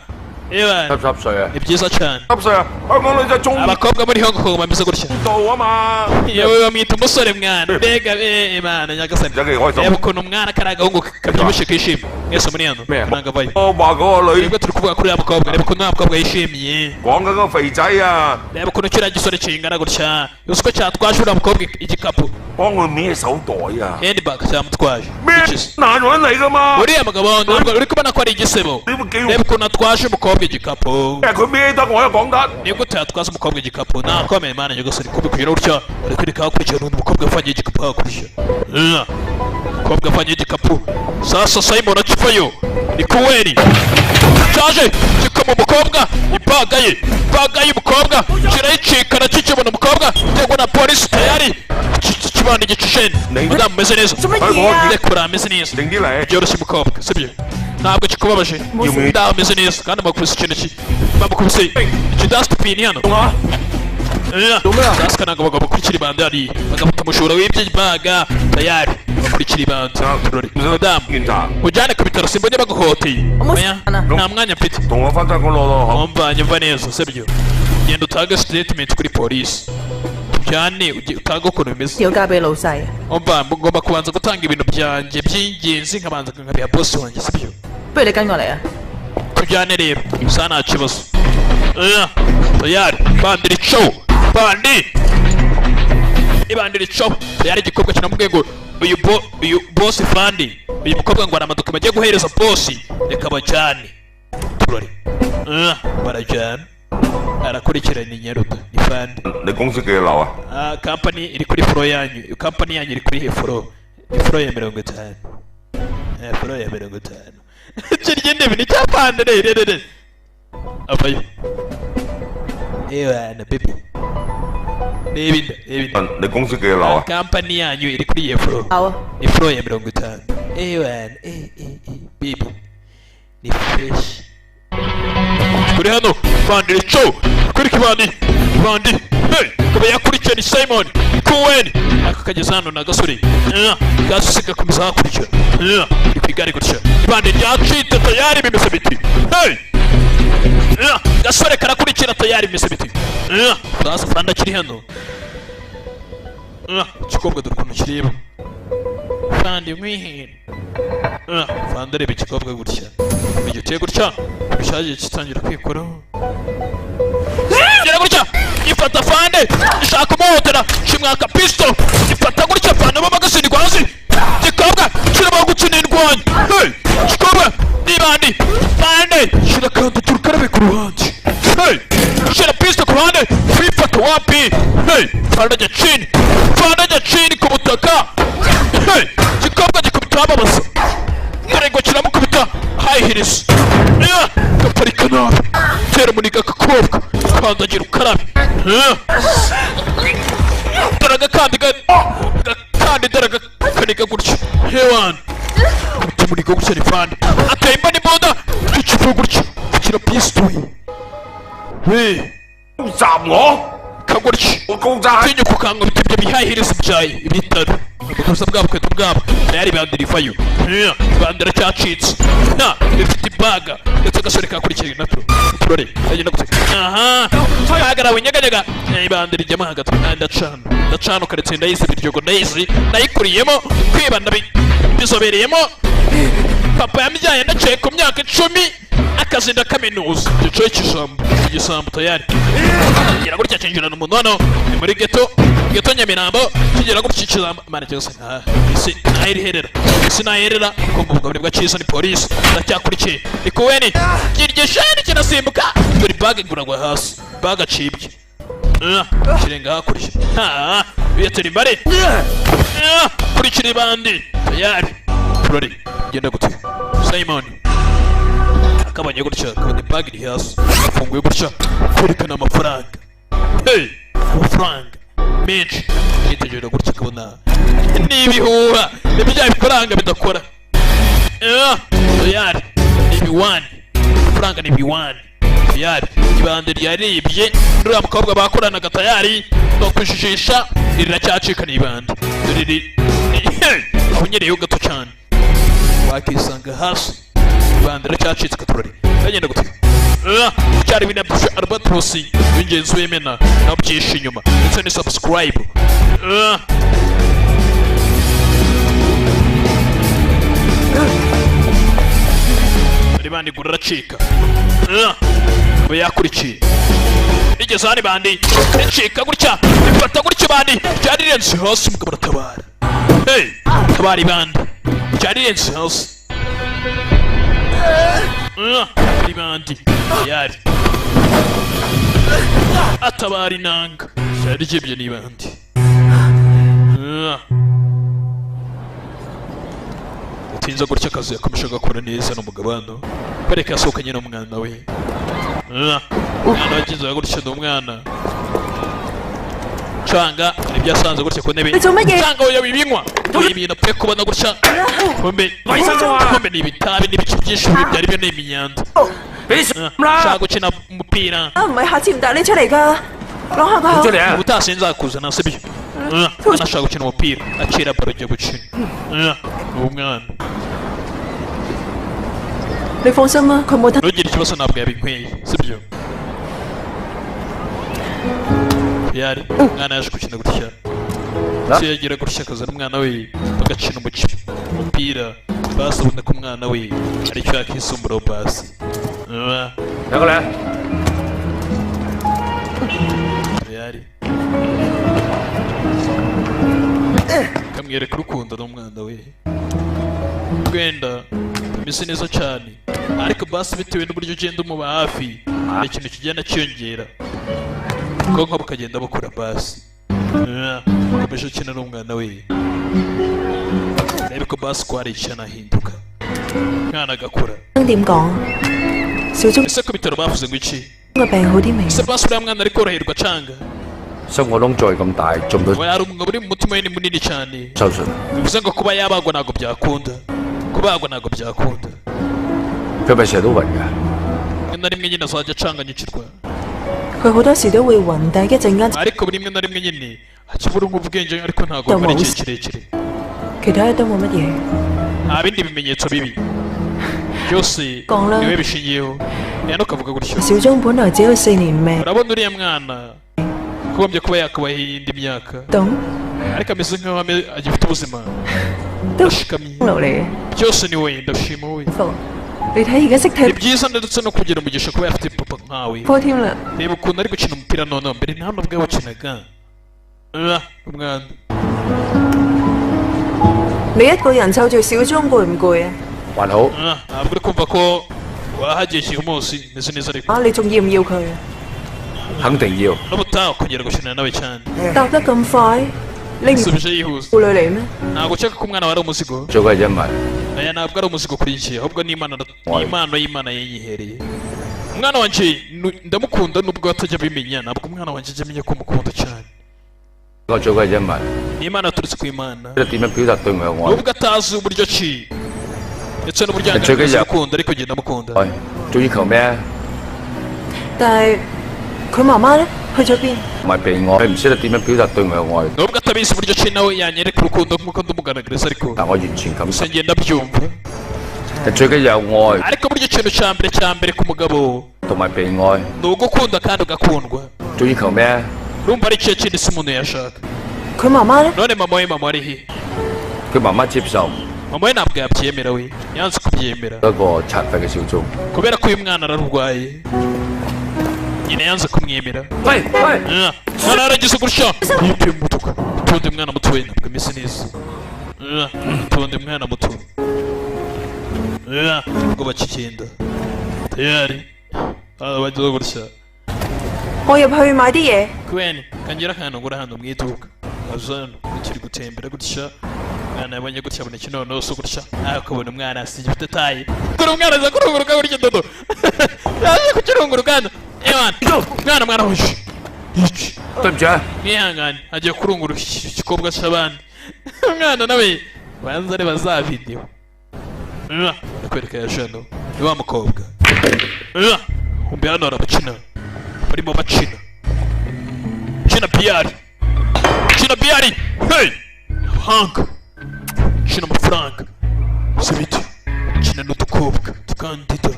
ewa 濕碎啊！ ni byiza cyane 濕碎啊！香港女仔中 abakobwa muri Hong Kong bameze gutya 度啊嘛， yewe bamwita umusore mwana mbega imana nyagasani 真係開 reba 心。 ukuntu umwana kari agahungu kabyibushye kishimye mwese muri hano咩啊？ nanga vayo 我話嗰個女 twebwe turi kuvuga kuri uriya mukobwa reba ukuntu uriya mukobwa yishimiye 講緊個肥仔啊， reba ukuntu kiriya gisore kingana gutya uzi ko cyatwaje uriya mukobwa igikapu 幫佢孭手袋啊！ handbag cyamutwaje 咩 Ikizi. 男人嚟㗎嘛？ uriya mugabo ntabwo uri kubona ko ari igisebo 你會幾 reba ukuntu atwaje umukobwa igikapu 佢孭得我又講得。 ni gute yatwaza umukobwa igikapu nakomeye mana nyagasani kubikugira gutya bari kwereka hakurya n'undi mukobwa avangiye igikapu hakurya umukobwa avangiye igikapu sasa simon akivayo ni kuweri cyaje kikama umukobwa ibaga y'umukobwa kirayicikana kikibona umukobwa gitego na polisi tayari ikibandi gicisheni madamu meze neza ndekura ameze neza byoroshye umukobwa sibyo ntabwo kikubabaje ndaho ameze neza kandi bakubise ikintu bamukubise ikidasitipini hano dasika ntabwo bagomba gukurikira ibanda hariya bagafata umushobora w'ibyo baga tayari bakurikira ibanda madamu ujyane ku bitaro simbonye baguhoteye nta mwanya mfite nyumva neza sibyo genda utange statement kuri polisi cyane utanga ukuntu bimeze ngomba kubanza gutanga ibintu byanjye by'ingenzi nkabanza nkabiha boss wanjye sibyo tujyane rero gusa nta kibazo tayari bandira icow ibandira icow tayari igikobwa kinamubwiye ngo uyu boss fandi uyu mukobwa ngo aramadukima agiye guhereza boss reka bajyane turore barajyana arakurikirana inyaruta ni fandi ni公司幾樓啊company iri kuri floor yanyu company yanyu iri kuri floor ya 50 floor ya 50 kirye ndebe ni cyapande re abayo na baby nebinda ni公司幾樓啊 company yanyu iri kuri floor ya 50 baby ni fresh kuri hano bandira ico kuri kibandi kaba yakurikira ni Simon Cohen aka kageze hano na gasore gasusi gakomeza hakurikira iri kwigare gutya ibandi ryacitse tayari bimeze biti gasore karakurikira tayari bimeze biti basi fanda kiri hano ikikobwa dore ukuntu kireba fandi mwihera fanda reba ikikobwa gutya igiteye gutya bishaje kitangira kwikoraho gira gutya ifata fande ishaka umuhotera kimwaka pisto ifata gutya fande bamagasini kwazi gikobwa kiraba gukina indwanyi gikobwa nibandi fande shira kandi turukarabe ku ruhande shira pisto ku ruhande wifata wapi fande jya chini ku butaka gikobwa gikubita ababasa ngo kiramukubita high-heels gaparika nabi tera umuniga kakobwa kandagira ukarabe daraga kandi daraga kaniga gutya hewan kubita umuniga gutya ni fandi ateye imbani boda ikivu gutya kira pistoye kagutya tinyo kukanga bitibye bihahiriza ibyaye ibitaro ubukosa bwabo kweto bwabo tayari bandira ivayo bandira cyacitse bifite ibaga ndetse agasore kakurikira natwo turore agenda gute hagarawe nyeganyega bandira ijyamo hagati ndacana ukaretse ndayizi biryogo ndayizi nayikuriyemo kwibanda bizobereyemo papa yambyaye ndaciye ku myaka 10 akazi ndakaminuza gicoye igisambu tayari gira gutya cinjirana umuntu hano ni muri geto Nyamirambo kigira gutya ikizamba mane cyose isi naherera ko mu bugabane bwa Ciza ni polisi ndacyakurikiye ni Cohen kirye shani kinasimbuka dore bag nguragwa hasi bag acibye kirenga hakurya biyatera imbare kurikira ibandi tayari turore genda gute Simon akabanye gutya kabone bag iri hasi afunguye gutya kwerekana amafaranga amafaranga menshi yitegera gutya kabona n'ibihuha n'ibya bifaranga bidakora tayari ibiwani amafaranga n'ibiwani tayari ibande ryaribye n'uriya mukobwa bakoranaga tayari no kujijisha riracyacika n'ibande aho nyereyeho gato cyane wakisanga hasi ibande riracyacitse katurore bagenda gute cyari binabyo Albatros w'ingenzi w'Imena nabyisha inyuma ndetse ni subscribe bandi guracika bayakurikiye igeze hani bandi icika gutya ifata gutya bandi cyarirenze hasi umugabo aratabara tabari bandi cyarirenze hasi bandi yari atabari nanga cyari kibye ni bandi tinza gutya akazi yakomeje gakora neza n'umugabo hano kwereka yasohokanye n'umwana we umwana wagize gutya n'umwana Canga ibyo asanze gutya ku ntebe. Icyo mege. Canga oya bibinywa. Ibintu pe kubona gutya. Kombe ni ibitabi n'ibice byinshi byari byo n'imyanda. Shaka gukina umupira. 唔係下次唔帶你出嚟㗎，攞下個口。 ubutasi nzakuzana sibyo anashaka gukina umupira acira baro ajya gukina umwana 你放心啦，佢冇得。 ntugire ikibazo ntabwo yabinkweye sibyo yari umwana yaje gukina gutya se yagira gutya akazana umwana we bagakina umupira basi ubona ko umwana we aricyo yakisumbura basi 两个人， yari kamwereka urukundo n'umwana we wenda bimeze neza cyane ariko basi bitewe n'uburyo ugenda umuba hafi hari ikintu kigenda cyiyongera ubwonko bukagenda bukura basi ukomeje ukina n'umwana we urebe ko basi ko hari ikintu ahinduka umwana agakura 點講？小鐘 ese ku bitaro bavuze ngo iki 個病好啲未？ ese basi uriya mwana ari koroherwa canga 心個窿再咁大，做唔到 we hari umwuga uri mu mutima we ni munini cyane 手術。 bivuze ngo kuba yabagwa ntabwo byakunda kubagwa ntabwo byakunda 佢咪成日都暈㗎？ rimwe na rimwe nyine azajya acanganyikirwa 佢好多時都會暈，但係一陣間 ariko buri rimwe na rimwe nyine akibura ubwenge ariko ntabwo bimara igihe kirekire 其他都冇乜嘢。 nta bindi bimenyetso bibi byose niwe bishingiyeho rero ukavuga gutyo 小鐘本來只有4年命， urabona uriya mwana kugombye kuba yakabaho indi myaka 懂 ariko ameze nk'aho agifite ubuzima 都 ashikamye 落嚟嘅。 byose ni we ndashima we 你睇而家識 ni 踢 byiza ndetse no kugira umugisha kuba yafite papa nkawe 波添啦， reba ukuntu ari gukina umupira noneho mbere nta nubwo yawukinaga umwana 你一個人湊住小鐘攰唔攰啊？ 還好， ntabwo uri kumva ko wahagiye uyu munsi meze neza ariko 啊，你仲要唔要佢啊？ 肯定要。 n'ubutaha ukongera gukinana nawe cyane 答得咁快，你唔 subije yihuse 顧慮嚟咩？ ntabwo ukeka ko umwana wari umuzigo 做嘅係因為 aya ntabwo ari umuzigo kuri iki ahubwo ni impano y'imana yiyihereye umwana wanjye ndamukunda nubwo atajya abimenya ntabwo umwana wanjye ajya amenya ko mukunda cyane 我做嘅係因為 ni imana yaturutse ku imana 即係點樣表達對我嘅愛。 nubwo atazi uburyo ki ndetse n'uburyo最緊 agaragaza 要 urukundo ariko agenda amukunda 愛，仲要求咩啊？ 但係佢媽媽咧去咗邊？ 唔係被愛，佢唔識得點樣表達對我嘅愛， nubwo atabizi uburyo ki nawe yanyereka urukundo nk'uko ndumugaragariza ariko 但我完全感受。 gusa ngenda byumva 最緊要有愛 ariko buryo ikintu cya mbere ku mugabo 同埋被愛， ni ugukunda kandi ugakundwa 仲要求咩啊？ urumva ari ikihe kindi se umuntu yashaka 佢媽媽咧？ none mama ari he 佢媽媽接受 mama we ntabwo yabyemera we yanze kubyemera 一個殘廢嘅小眾。 kubera ko uyu mwana ararwaye nyina yanze kumwemera 喂喂， mwana yaragize gutya yipima umutuku utundi mwana muto we ntabwo ameze neza utundi mwana muto ubwo bakigenda tayari bagize gutya 我入去買啲嘢。 kweni kangira akantu ngura hano mu iduka aza hano kiri gutembera gutya umwana yabonye gutya abona ikinono so gutya akabona umwana sigifite tayi dore umwana aza kurunguruka gutya dodo yaje kukirunguruka hano ewana mwana hoje iki 對唔住啊， mwihangane agiye kurunguruka igikobwa cy'abandi umwana nawe banza areba za video akwereka ya jano ni wa mukobwa umbe hano harabakina barimo bakina kina biyari hey abahanga kina amafaranga si biti kina n'udukobwa tukandida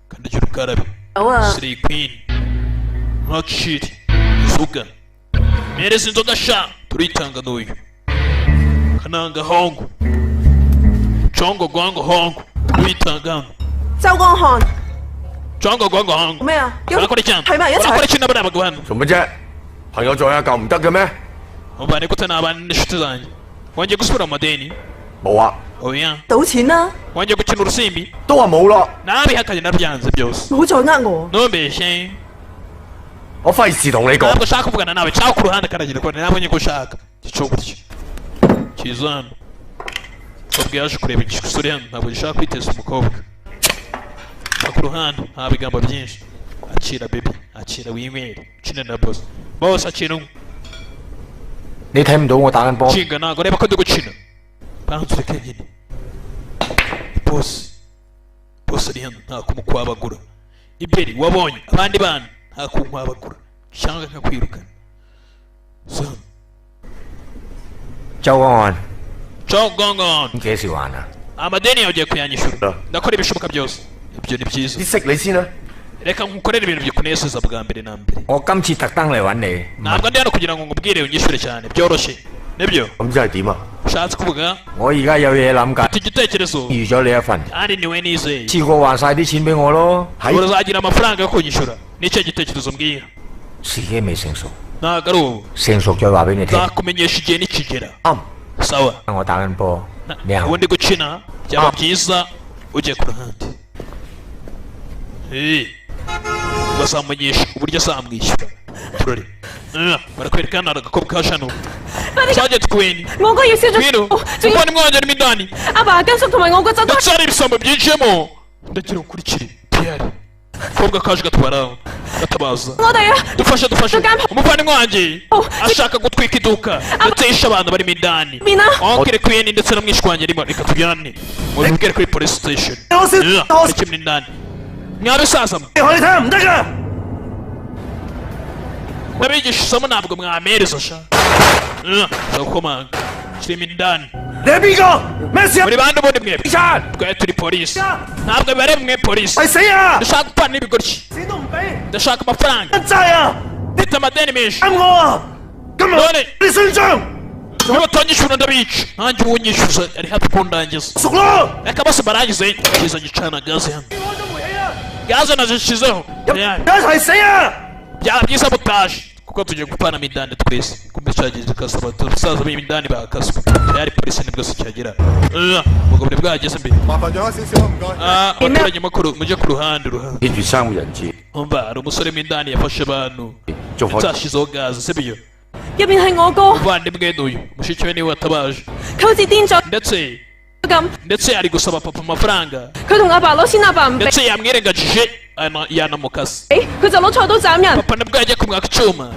kandagira ubwarabe 有啊， Slay Queen Rockshit Zuga Mereza inzoga sha turitanga n'uyu Kananga hongo Chongo gwango hongo turitanga hano 周光漢 Chongo gwango hongo 咩啊？ Urakora iki hano 係咪一 Urakora 齊？ iki n'abana bagabo hano 做乜啫？朋友在下救唔得嘅咩？ Umva niko nabana n'inshuti zanjye Wongeye gusubira mu madeni 冇啊， Oya 賭錢啦， Wongeye gukina urusimbi 都話冇咯， Nabihakanye nabyanze byose 唔好再呃我。 Ntumbeshye 我費事同你講。 ntabwo ushaka kuvugana nawe cyangwa ku ruhande karagira ko nabonye ko ushaka gico gutya kiza hano ubwo yaje kureba igisore hano ntabwo gishaka kwiteza umukobwa ku ruhande nta bigambo byinshi akira baby akira winywere ukine na boss bose akira umwe 你睇唔到我打緊波？ nshinga ntabwo areba ko ndi gukina banza ureke nyine bosi ari hano nta kumukwabagura iberi wabonye abandi bana nta kunkwabagura cyangwa nkakwirukana so 周安安， Ciao Gongon 幾時還啊？ amadeni yawe ugiye kuyanyishyura ndakora ibishoboka byose ibyo ni byiza 你識你先啦。 reka nkukorere ibintu bikunezeza bwa mbere na mbere 我今次特登嚟揾你， ntabwo ndi hano kugira ngo nkubwire unyishyure cyane byoroshye nibyo 咁即係點啊？ ushatse kuvuga 我而家有嘢諗緊， mfite igitekerezo 預咗你一份， kandi niwe nizeye 次過還晒啲錢俾我咯。係 urazagira amafaranga yo kunyishyura nicyo gitekerezo mbwira 時機未成熟， ntabwo ari ubu 成熟再話俾你聽。 nzakumenyesha igihe nikigera 啱， sawa 我打緊波，你行。 ubundi gukina byaba byiza ugiye ku ruhande bazamumenyesha uburyo azamwishyura turore barakwereka hano hari agakobwa ka jano Sergeant Queen 我哥要燒咗 Queen 仲要 umuvandimwe wanjye arimo indani 阿爸跟叔同埋我個仔都 ndetse hari ibisambo byinjiyemo ndagira ukurikire Pierre akobwa kaje gatwara gatabaza 我哋啊 dufashe umuvandimwe wanjye ashaka gutwika iduka ndetse yishe abantu barimo indani Mina onkere Queen ndetse na mwishwi wanjye arimo reka tujyane mubibwire kuri police station hari kimwe indani mwabisaza mwe 你睇唔得㗎。 ndabigisha isomo ntabwo mwamereza sha ndakomanga kirimo indani 你係邊個？咩事啊？ muri bande ubundi mwebwe 警察， twari turi polisi ntabwo bibareba mwe polisi 係死啊！ ndashaka gupana n'ibigoryi 錢都唔俾， ndashaka amafaranga 真債啊！ mfite amadeni menshi 啱我啊！今日 none 你算賬， niba batanyishyura ndabica nanjye uwunyishyuza ari hafi kundangiza 熟咯！ reka bose barangize kiza gicana gaze hano 開咗煤氣啊！ gaze nazishyizeho 一齊死啊！ byaba byiza mutaje kuko tugiye gupana imidani twese kumbe cyagize kasaba tusaza b'imidani bakaswe yari polisi nibwo se cyagera ubwo buri bwageze mbere 麻煩咗少少唔該。 abaturage makuru mujye ku ruhande 貼住三個人質， umva hari umusore w'imidani yafashe abantu 捉開 cyashyizeho gaze sibyo 入邊係我哥， umuvandimwe n'uyu mushiki we niwe watabaje 佢好似癲咗 咁， ndetse ari gusaba papa amafaranga 佢同阿爸攞錢，阿爸唔俾， ndetse yamwirengagije yanamukase 佢就攞菜刀斬人， papa nabwo yagiye kumwaka icyuma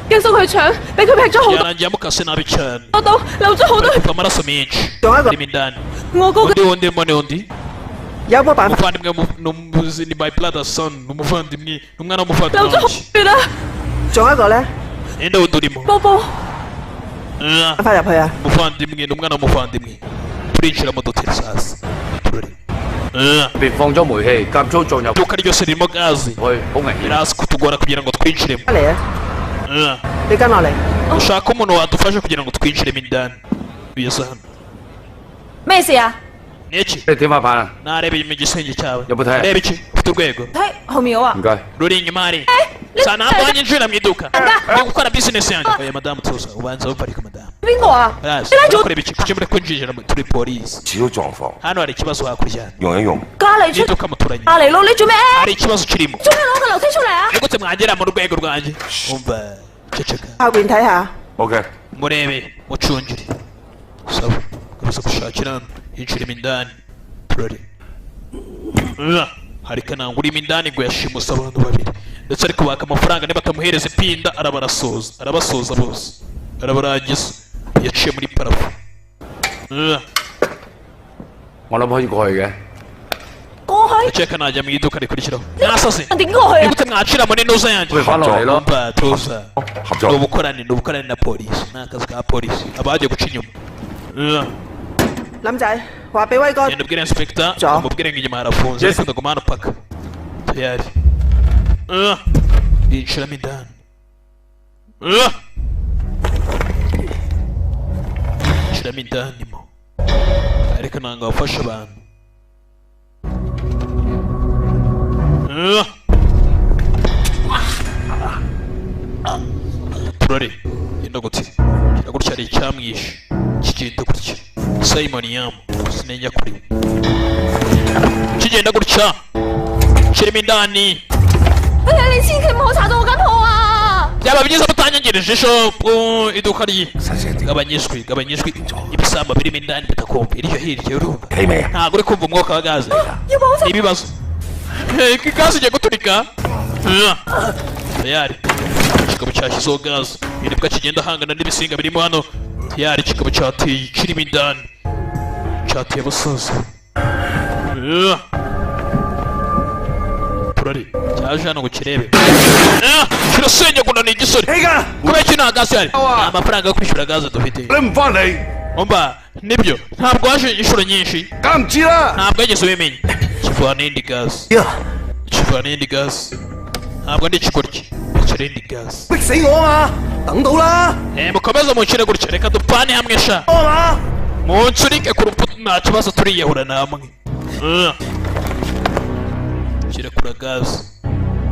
跟叔去搶，俾佢劈咗好多 yarangiye amukase nabi cyane 刀，流咗好多血。 kuva amaraso menshi 仲有一個 arimo indani 我哥 undi wundi mbone undi 有冇辦法？ umuvandimwe ni my brother son ni umuvandimwe ni umwana w'umuvandimwe 流咗好 wanjye 血啊！ 仲有一個咧， ninde wundi urimo 波波， 辦法入去啊！ umuvandimwe ni umwana w'umuvandimwe turinjira mu dutera sasa turore 別放咗煤氣，夾粗撞入去， iduka ryose ririmo gaze 好危險。 biraza kutugora kugira ngo twinjiremo 嚟啊！你跟落嚟。 ushaka umuntu wadufasha kugira ngo twinjiremo indani biza hano 咩事啊？ ni iki 你天花板啊？ narebeye mu gisenge cyawe有冇睇啊？ reba iki ufite urwego 睇後面有啊 唔！該。 ruri inyuma hari sa ntabwo wanyinjira mu iduka ndi gukora bizinesi yanjye oya madamu tuza ubanza uparika madamu 邊個啊？ arazi urakora ibiki kuki muri kwinjira turi polisi 少狀況， hano hari ikibazo hakurya 用一用。 隔離出 n'iduka muturanye 隔離路，你做咩？ hari ikibazo kirimo 做咩攞個樓梯出嚟啊？ ni gute mwagera mu rwego rwanjye umva ceceka 後邊睇下。 OK， murebe mucungire sawa gusa gushakira hano yinjiremo indani turare hari kananga urimo indani ngo yashimuse abantu babiri ndetse ari kubaka amafaranga niba atamuhereza ipinda arabasoza bose arabarangiza yaciye muri parafo 我諗可以過去嘅。 過去 ndakeka najya mu iduka rikurikiraho mwasase 點過去 ni 啊？ gute mwacira muri nuza yanjye 會翻落嚟咯。 umva tuza 合 ni 作。 ubukorane na polisi ni akazi ka polisi abagiye guca inyuma 林仔話俾威哥 genda ubwire inspector Ja. umubwire ngo inyuma harafunze ariko ndaguma hano paka tayari yinjiramo indani yinjiramo indani mo ariko nanga wafashe abantu turare genda gutya genda gutya hari icyamwishe kigenda gutya Simon Yam sinenya kuri kigenda gutya kirimo indani 哎呀，你千祈唔好查到我間鋪啊！ byaba byiza mutanyegereje shopu iduka rye gabanyijwe ibisambo birimo indani bitakumva iryo hirya urumva 起未啊？ ntabwo uri kumva umwuka wa gaze 要保證 ni ibibazo gaze igiye guturika tayari ikigabo cyashyizeho gaze nibwo kigenda hangana n'ibisinga birimo hano tayari kikaba cyateye kirimo indani cyateye abasaza turari cyaje hano ngo kirebe kirasenyaguna ni igisore kubera ko nta gaze hari amafaranga yo kwishyura gaze dufite umva nibyo ntabwo waje inshuro nyinshi ntabwo yageze ubimenya kivana indi gaze ntabwo ndi ikigoryi kiri indi gaze mukomeze munshyire gutya reka dupane hamwe sha munsurike ku rupfu nta kibazo turiyahura namwe kirekura gaze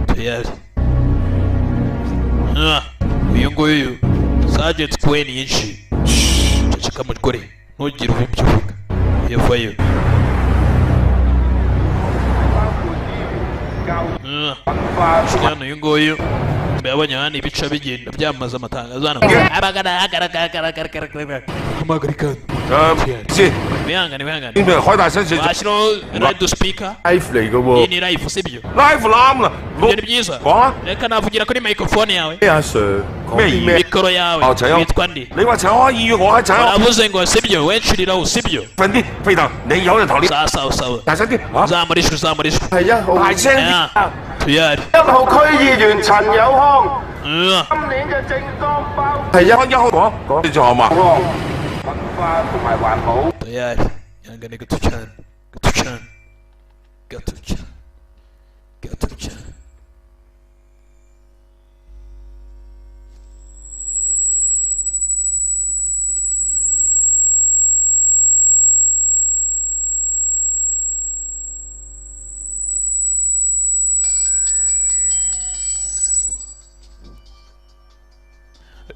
tayari uyu nguyu Sergeant Queen yinshi ceceka mugore ntugire ububyo uvuga yavayo hano uyu nguyu mbabonye hano ibica bigenda byamaze amatangazo hano amagarikana bihangane bashyiraho radio speaker iyi ni live sibyo ibyo ni byiza reka navugira kuri microphone yawe mikoro yawe witwa ndi waravuze ngo sibyo wencuriraho sibyo sawa zamurishwe tuyari 1號區議員陳友康，今年嘅政綱包係1號講呢座嘛，文化同埋環保。tuyari yangane gato cyane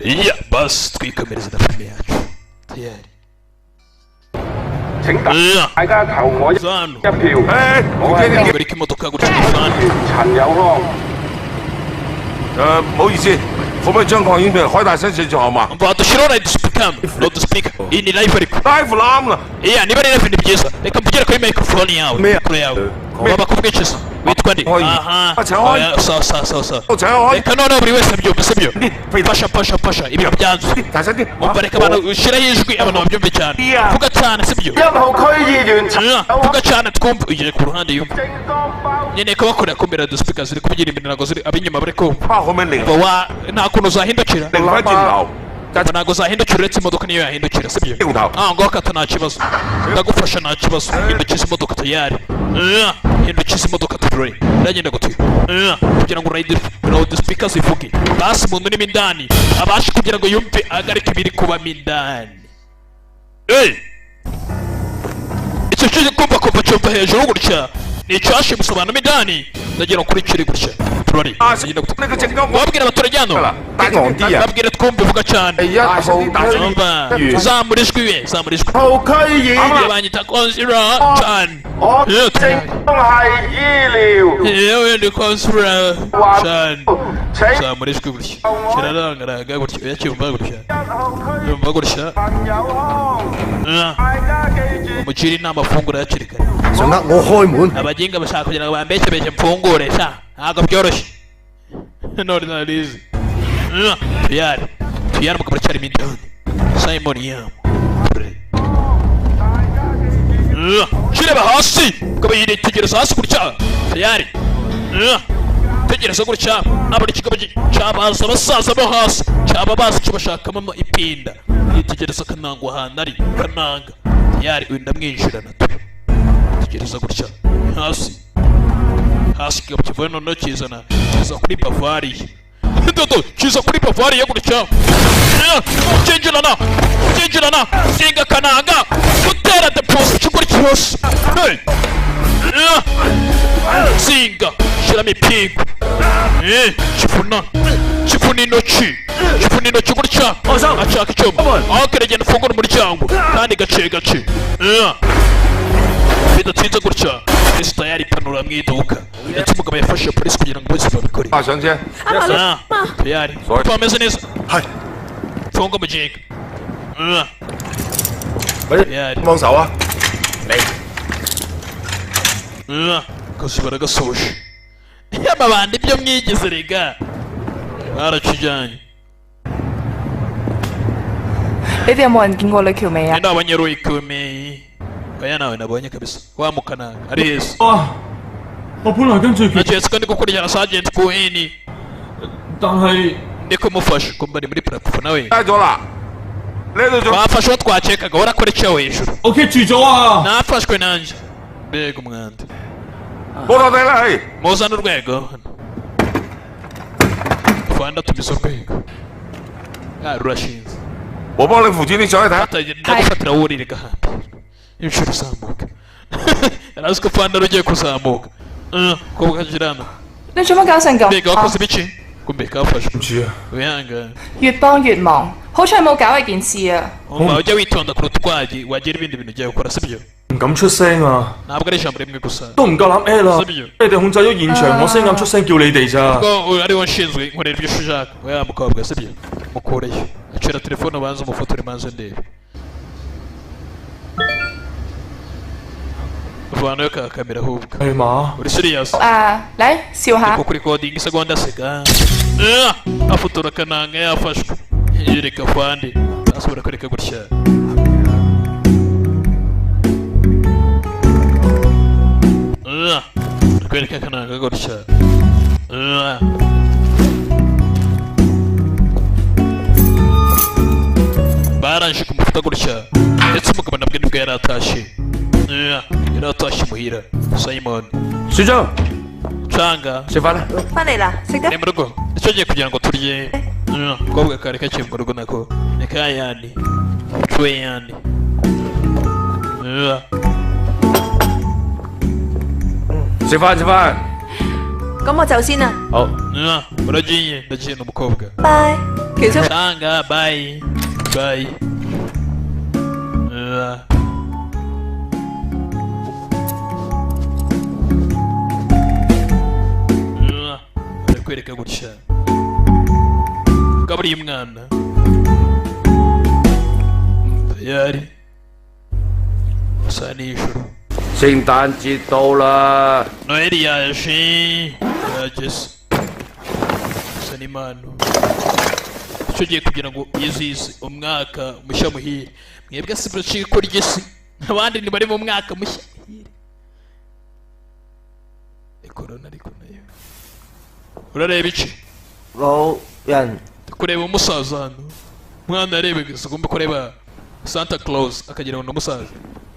iya basi twikomereza na filime yacu tayari 請大家投我一票，我係 bari kimodoka gutya cyane 陳友康。唔好意思，可唔可以將擴音器開大聲少少好嘛 umva dushyiraho loud speaker iyi ni live ariko ？live 啱啦， iya niba ari live ni byiza reka mvugire kuri microphone yawe mikoro yawe ugomba kuvuga ikiza witwa ndi sawa reka noneho buri wese abyumve sibyo pasha ibintu byanze umva reka abantu ushyiraho ijwi abantu babyumve cyane vuga cyane sibyo 1號區議員陳友康 vuga cyane twumve ugiye ku ruhande yumva nyine kubakorera kumbe radio speaker ziri kuvugira imbere ntabwo ziri ab'inyuma bari kumva 花好咩零？ nta kuntu uzahindukira 零翻轉頭， ntabwo uzahindukira uretse imodoka niyo yahindukira sibyo 掉頭。 ngo kata nta kibazo ndagufasha nta kibazo hindukiza imodoka tayari hindukiza imodoka turore ndagenda gutuye kugira ngo loud speaker zivuge basi umuntu urimo indani abashe kugira ngo yumve agarike ibiri kubamo indani icyo kiri kumva cyumva hejuru gutya ni icyashe gusobanura indani ndagira kuri kiri gutya turore ndagenda gutuye wabwira abaturage hano babwire twumve uvuga cyane zamura ijwi we zamura ijwi 1號區議員 banyita konsira cyane 我政綱係醫療 yewe ndi konsira cyane 請 zamura ijwi gutya kirarangaraga gutya yacyumva gutya 1號區 yumva gutya 陳友康，大家記住。 umukiri ni amafunguro yakiri kare 想呃我開門？ abaginga bashaka kugira ngo bambeshye mfungure sha ntabwo byoroshye none narizi tuyari mugabo aracyarimo indani Simon Yam kireba hasi ukaba yitegereza hasi gutya tuyari tegereza gutya abari kigabo cyabaza abasaza bo hasi cyaba bazi icyo bashakamo ipinda yitegereza kananga ahantu ari kananga tuyari uyu ndamwinjirana tegereza gutya hasi kigabo kivuye noneho kizana kiza kuri Bavaria kiza kuri Bavaria gutya kinjirana singa kananga gutera deposit cy'ukuri cyose singa shyiramo ipingu kivuna intoki gutya ashaka icyuma aho kiragenda ufungura umuryango kandi gace bidatinze gutya polisi tayari ipanura mu iduka ndetse umugabo yafashe polisi kugira ngo bose babikore 上車。 tayari twameze neza funga umuginga tayari 幫手啊！ akazi baragasoje amabandi ibyo mwigize rega barakijyanye 你哋有冇人見過女橋尾啊？ Nenda wabonye Roy Kumei. Oya nawe nabonye kabisa. Wa mukana ari Yesu. 我本來跟住佢， Nagiye kandi gukurikirana Sergeant Cohen. 但係 Ndi kumufasha kumva ni muri platform nawe. 拉咗啦，呢度仲 Bafashe uwo twakekaga warakurikiyeho hejuru. 我棘住咗啊！ Nafashwe nanjye. Mbega umwanda. 報到地啦，係 Muzana urwego. Fanda tumize urwego. Rurashinze. 我幫你扶住，你上去睇。 ndagufatira wurire gahanda. Inshuro izamuka. Yarazi ko Fanda rugiye kuzamuka. Ko bukajirana. 你做乜搞成咁？ Mbega wakoze ibiki? Kumbe kafashwe. 唔住啊！ Wihangane. 越幫越忙，好彩冇搞呢件事啊！ Umva ujya witonda kuruta urwaye wagira ibindi bintu ugiye gukora sibyo? 唔敢出聲啊！ Ntabwo ari ijambo rimwe gusa. 都唔夠膽 A 啦！ Sibyo? 你哋控制咗現場，我先敢出聲叫你哋咋。 Ko ariwo nshinzwe nkorera ibyo ushaka. Oya mukobwa sibyo? Mukureyo. Acira telefone ubanze umufotore manze ndebe. Vanayo ka kamera ahubwo. 係嘛？ Uri serious? 嚟笑下。 Kuko recording isegonda seka. Afotora kananga yafashwe. Yereka Fandi. Asubira kwereka gutya. Kwereka kananga gutya. Baranje kumufata gutya. Ndetse umugabo nabwo nibwo yari atashye. Yari atashye muhira. Simon. 署長， Canga. 食飯啦！ 翻嚟啦，食得 Ni mu rugo. Nicyo giye kugira ngo turye. Kobwa kare kakiri mu rugo nako. Ni ka yandi. Chwe yandi. 食飯食飯。 咁我走先啦， 好， Uragiye. Ndagiye n'umukobwa. 拜。其實 Canga. Bye. Bye. Barakwereka gutya. Gaburiye umwana. Tayari. Gusa nijoro. 聖誕節到啦！ Noheli yaje. Yageze. Gusa ni impano. Icyo ugiye kugira ngo yizihize umwaka mushya muhire. Mwebwe si buracika ikora igisi. Abandi ntibari mu mwaka mushya muhire. Korona ariko nayo. Urareba iki? 老人 Kureba umusaza hano. Mwana yarebe gusa ugomba kureba Santa Claus akagira ngo ni umusaza.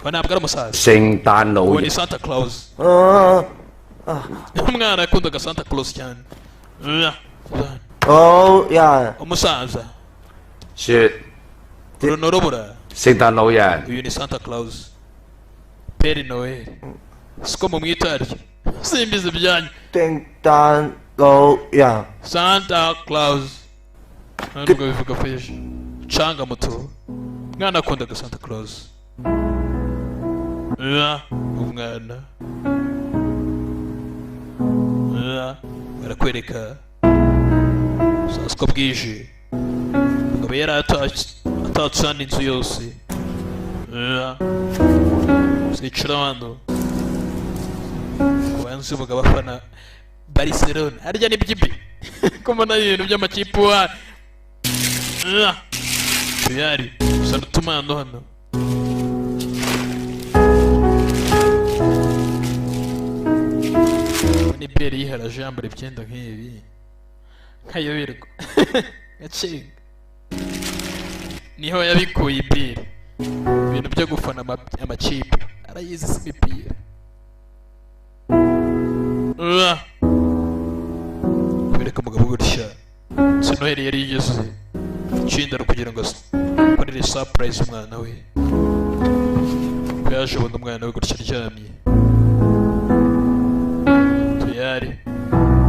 Ntabwo ari umusaza. 聖誕老 Uwo ni 人 Santa Claus. 啊 Umwana yakundaga Santa Claus cyane. 老人 Umusaza. 説 Uru ni urubura. 聖誕老人 Uyu ni Santa Claus. Père Noel. Siko mumwita aryo. Simbizi ibyanyu. 聖誕老人 Santa Claus. Ntabwo bivuga feje. Canga muto. Mwana akundaga Santa Claus. Umwana. Barakwereka. Sasa ko bwije. Akaba yari atatse hano inzu yose. Zicara hano. Kubanza uvuga abafana Barcelona. Harya ni byibi. Kumana ibintu by'amakipe wa. Tuyari. Gusa n'utumano hano. Ni beri yiharaje yambara ibyenda nk'ibi. Nkayoberwa. Gacenga. Niho yabikuye ibiri. Ibintu byo gufana amakipe. Arayizi si imipira. Bereka umugabo gutya. Si Noheli yari igeze. Ikindaro kugira ngo akorere surprise umwana we. Yaje abona umwana we gutya aryamye. Tuyari.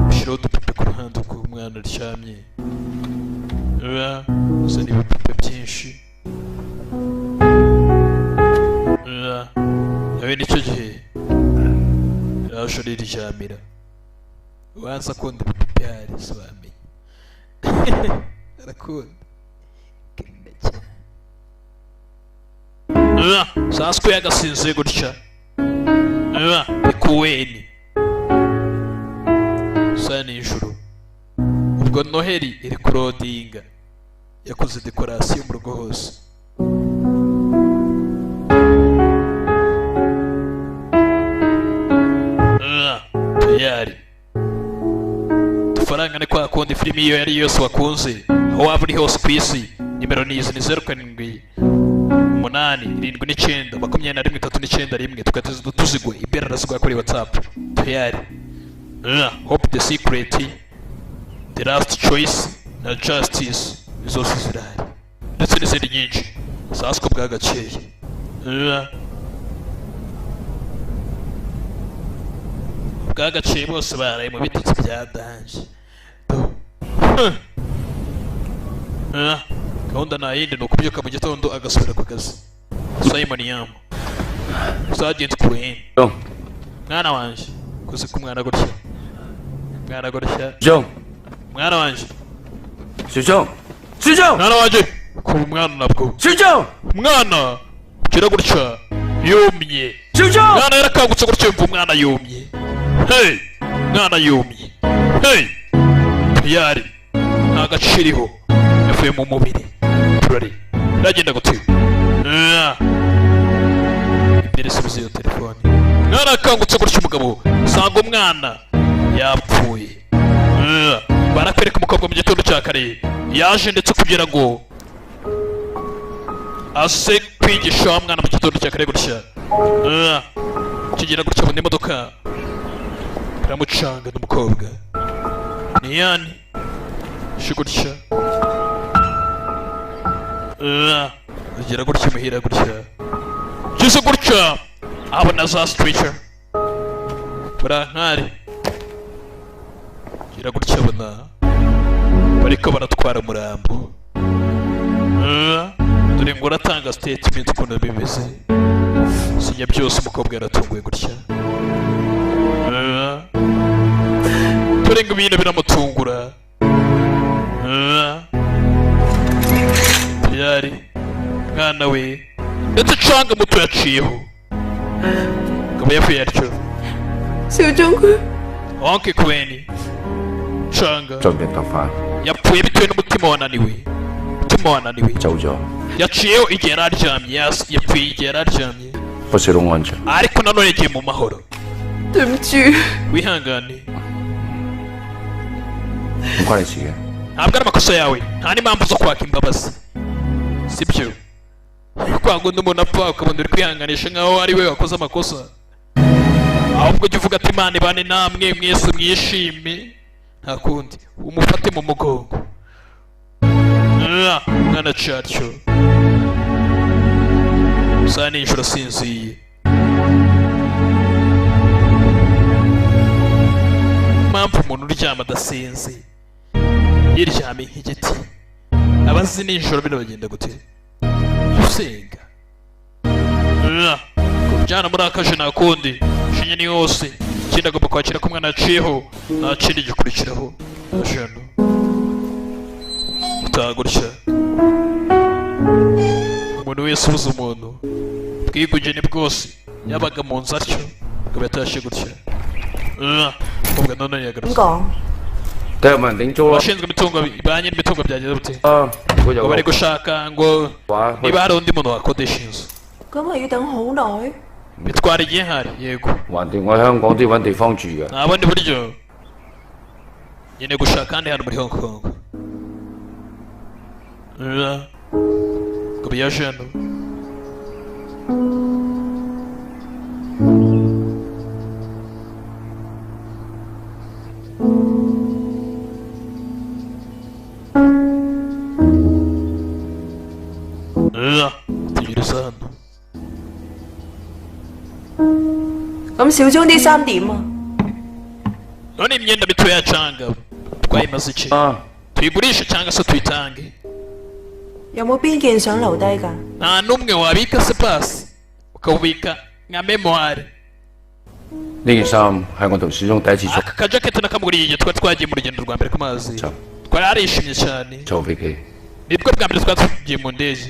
Ushyiraho udupupe ku ruhande uko umwana aryamye. Uzana ibipupe byinshi. Nawe nicyo gihe yaje ariryamira. Wanza akunda ibipupe hari si wamenya. Arakunda. Sasa ko yagasinze gutya. Ikuweni. Sa nijoro. Ubwo Noheli iri kurodinga. Yakoze dekorasiyo mu rugo hose. tayari udufaranga ni kwa kundi filimi iyo yari yose wakunze aho waba uri hose ku isi nimero ni izi ni 078729 tukatiza tuzigwe ibera razigwa kuri WhatsApp tayari hope the secret the last choice na justice zose zirahari ndetse n'izindi nyinshi sasiko bwagakeye bwagakeye bose baraye mu bititsi bya danje gahunda nta yindi ni ukubyuka mu gitondo agasubira ku kazi Simon Yam Sergeant Queen mwana wanje kuzi ku mwana gutya mwana wanje mwana wanje ku mwana nabwo mwana kira gutya yumye mwana yarakangutse gutya mvu mwana yumye hey mwana yumye hey yari nta gaciriho yavuye mu mubiri turari ndagenda gutyo imbere subiza iyo telefone mwana akangutse gutya umugabo sanga umwana yapfuye barakwereka umukobwa mu gitondo cya kare yaje ndetse kugira ngo ase kwigisha wa mwana mu gitondo cya kare gutya kigira gutya mu imodoka biramucanga n'umukobwa ni yani shigutya agira gutya muhira gutya kize gutya abona za stretcher burankari gira gutya abona bariko baratwara umurambo dore ngo aratanga statement ukuntu bimeze sinya byose umukobwa yaratunguye gutya dore ngo ibintu biramutungura yari mwana we ndetse canga muto yaciyeho akaba yapfuye atyo Onke Kweni canga yapfuye bitewe n'umutima wananiwe yaciyeho igihe yari aryamye yapfuye igihe yari aryamye ariko nanone yagiye mu mahoro wihangane ntabwo ari amakosa yawe nta n'impamvu zo kwaka imbabazi sibyo kwanga undi umuntu apfa ukabona uri kwihanganisha nkaho ari we wakoze amakosa ahubwo ujya uvuga ati Imana ibane namwe mwese mwishime nta kundi umufate mu mugongo mwana cyatyo saa nijoro asinziye impamvu umuntu uryama adasinze yiryame nk'igiti abazi nijoro bino bagenda gute usenga kubyana muri akaje nakundi shinye ni hose ikindi agomba kwakira ko umwana yaciyeho nta kindi gikurikiraho ajano utagutya umuntu wese ubuze umuntu bwigugeni bwose yabaga mu nzu atyo akaba yatashe gutya ubwo none yagarutse abashinzwe imitungo ba nyiri imitungo byageze bute ngo bari gushaka ngo niba hari undi muntu wakodesha inzu bitwara igihe hari yego nta bundi buryo nyine gushaka kandi hano muri Hong Kong ngo biyaje hano tegereza hano小張啲衫點啊？ none imyenda mito ya canga twayimaze iki tuyigurishe cyangwa se tuyitange 有冇邊件想留低㗎？ nta n'umwe wabika se pasi ukawubika nka memoire 呢件衫係我同小鐘第一次出 aka kajaketi nakamuguriye igihe twari twagiye mu rugendo rwa mbere ku mazi twari arishimye cyane 坐飛機 nibwo bwa mbere twari tugiye mu ndege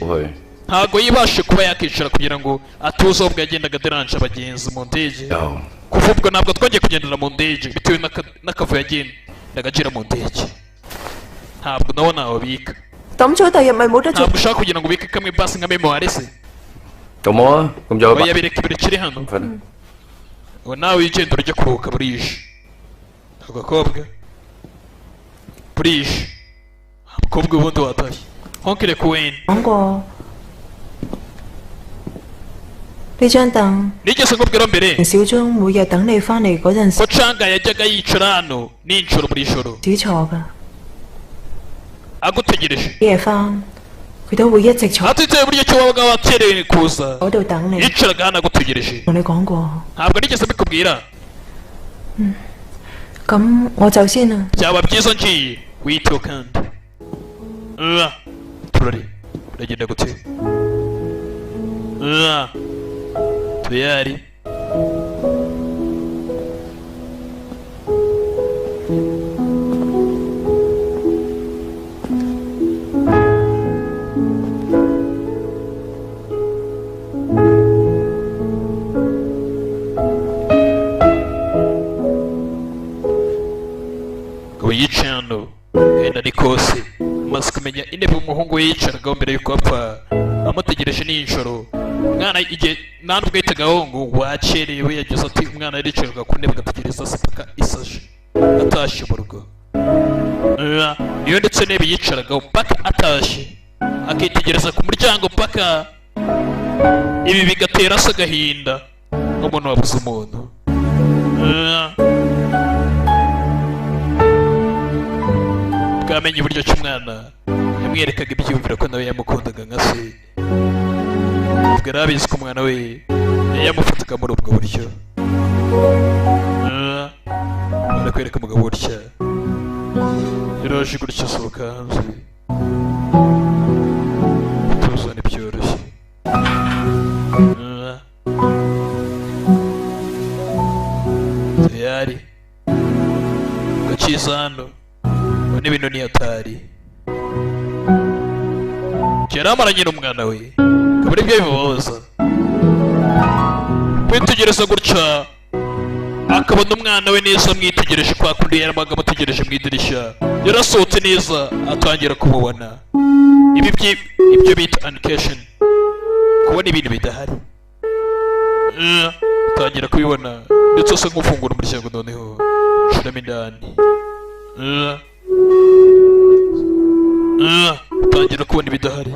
ntabwo yibashe kuba yakicara kugira ngo atuze ahubwo yagendaga deranje abagenzi mu ndege kuva ubwo ntabwo twongeye kugendera mu ndege bitewe n'akavuyo yagendaga agira mu ndege ntabwo nawe nawabika 抌咗第日咪冇得做。 ntabwo ushaka kugira ngo ubike kamwe basi nka memoire se 咁好啊，咁就 oya bireka ibiri kiri hano ubu nawe wigenda urajya kuruhuka burije agakobwa burije umukobwa ubundi watari honkere kuweni 講過呢張凳 nigeze nkubwira mbere 小鐘每日等你翻嚟嗰陣時 ko canga yajyaga yicara hano ninjoro buri joro 只坐㗎， agutegereje 夜翻佢都會一直坐 atitaye buryo cyo wabaga wakerewe kuza 嗰度等你。 yicaraga hano agutegereje 同你講過， ntabwo nigeze mbikubwira 咁我走先啦。 byaba byiza ngiye witeho kandi turari uragenda gute tayari ngo yicaye hano wenda ni kose amaze kumenya intebe umuhungu we yicaragaho mbere yuko apfa amutegereje nijoro umwana igihe nta nubwo yitagaho ngo wakerewe yagize ati umwana yaricaraga ku ntebe agategereza se paka isaje atashye mu rugo niyo ndetse intebe yicaragaho paka atashye akitegereza ku muryango paka ibi bigatera se agahinda nk'umuntu wabuze umuntu bwamenye uburyo ki umwana yamwerekaga ibyiyumviro ko nawe yamukundaga nka se ubwo yari abizi ko umwana we yamufataga muri ubwo buryo barakwereka umugabo gutya biraje gutya asohoka hanze tuza ntibyoroshye tayari gakiza hano n'ibintu ni hatari kera amaranye n'umwana we akaba ari byo bimubabaza kwitegereza gutya akabona umwana we neza amwitegereje kwa kundi yarabaga amutegereje mu idirishya yarasohotse neza atangira kumubona ibyo bita animation kubona ibintu bidahari atangira kubibona ndetse asa nk'ufungura umuryango noneho shiramo indani utangira kubona ibidahari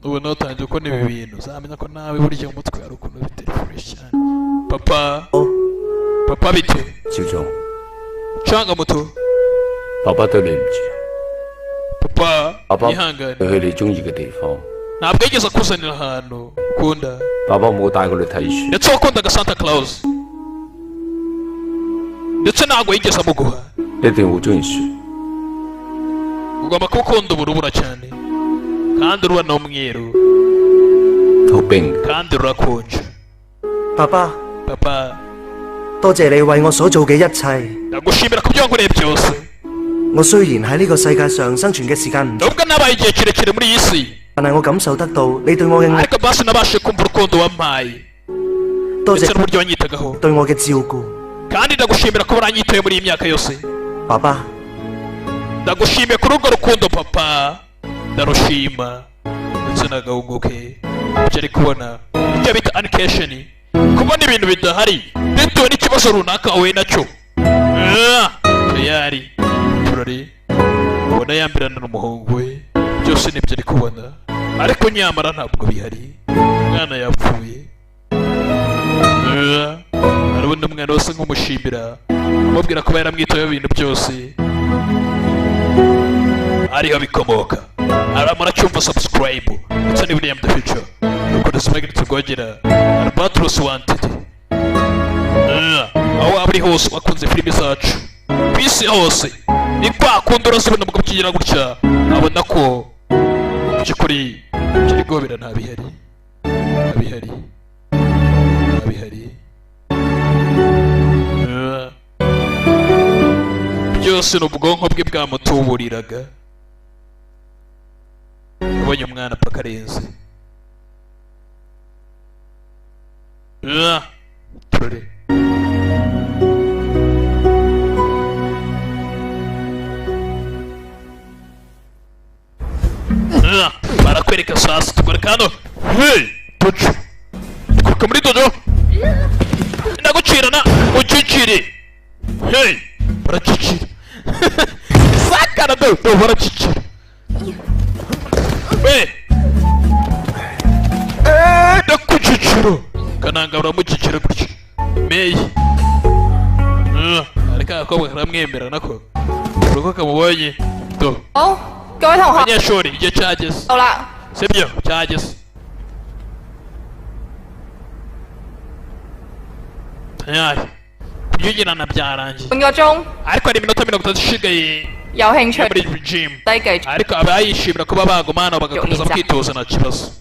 ubona watangiye kubona ibi bintu uzamenya ko nawe burya mu mutwe hari ukuntu bitari fresh cyane papa bite 小鐘， canga muto 爸爸對你唔住， papa 爸爸 yihangane 去你中意嘅地方， ntabwo yigeze akuzanira ahantu ukunda 爸爸冇帶過你睇書， ndetse wakundaga Santa Claus ndetse ntabwo yigeze amuguha 你一定好中意書。 ugomba kuba ukunda uburubura cyane kandi ruba n'umweru 好冰， kandi rurakonje 爸爸， papa 多謝你為我所做嘅一切。 ndagushimira ku byo wankoreye byose 我雖然喺呢個世界上生存嘅時間唔長， nubwo nabaye igihe kirekire muri iyi si 但係我感受得到你對我嘅愛， ariko basi nabashije kumva urukundo wampaye 多 ndetse 謝 n'uburyo wanyitagaho 對我嘅照顧。 kandi ndagushimira ko waranyitaye muri iyi myaka yose 爸爸， ndagushimiye kuri urwo rukundo papa ndarushima ndetse n'agahungu ke ibyo ari kubona ibyo bita animation kubona ibintu bidahari bitewe n'ikibazo runaka wahuye nacyo tayari turari ubona yambirana n'umuhungu we byose nibyo ari kubona ariko nyamara ntabwo bihari umwana yapfuye hari undi mwana wese nk'umushimira amubwira kuba yaramwitayeho ibintu byose ariho bikomoka muracyumva subscribe ndetse n'ibiriya the future ukora simagiri tugogera Albatros Wanted aho waba uri hose wakunze filimi zacu ku isi hose ni kwa kundi urazibona mugabo kigira gutya abona ko by'ukuri kiri gobera ntabihari byose ni ubwonko bwe bwamutuburiraga ubonye umwana paka arenze turore barakwereka sasa tukwereka hano tucu tukwereka muri dodo ndagucirana ucicire baracicira sakara do baracicira we ndakuciciro kananga uramucicira gutya meyi ariko akakobwa karamwemera nako uruko kamubonye do 好，各位同學， abanyeshuri igihe cyageze 到啦。 sibyo cyageze tayari kubyigirana byarangiye 半個鐘， ariko hari iminota 30 isigaye 有興趣 muri gym 低繼續。 ariko abayishimira kuba baguma hano bagakomeza kwitoza nta kibazo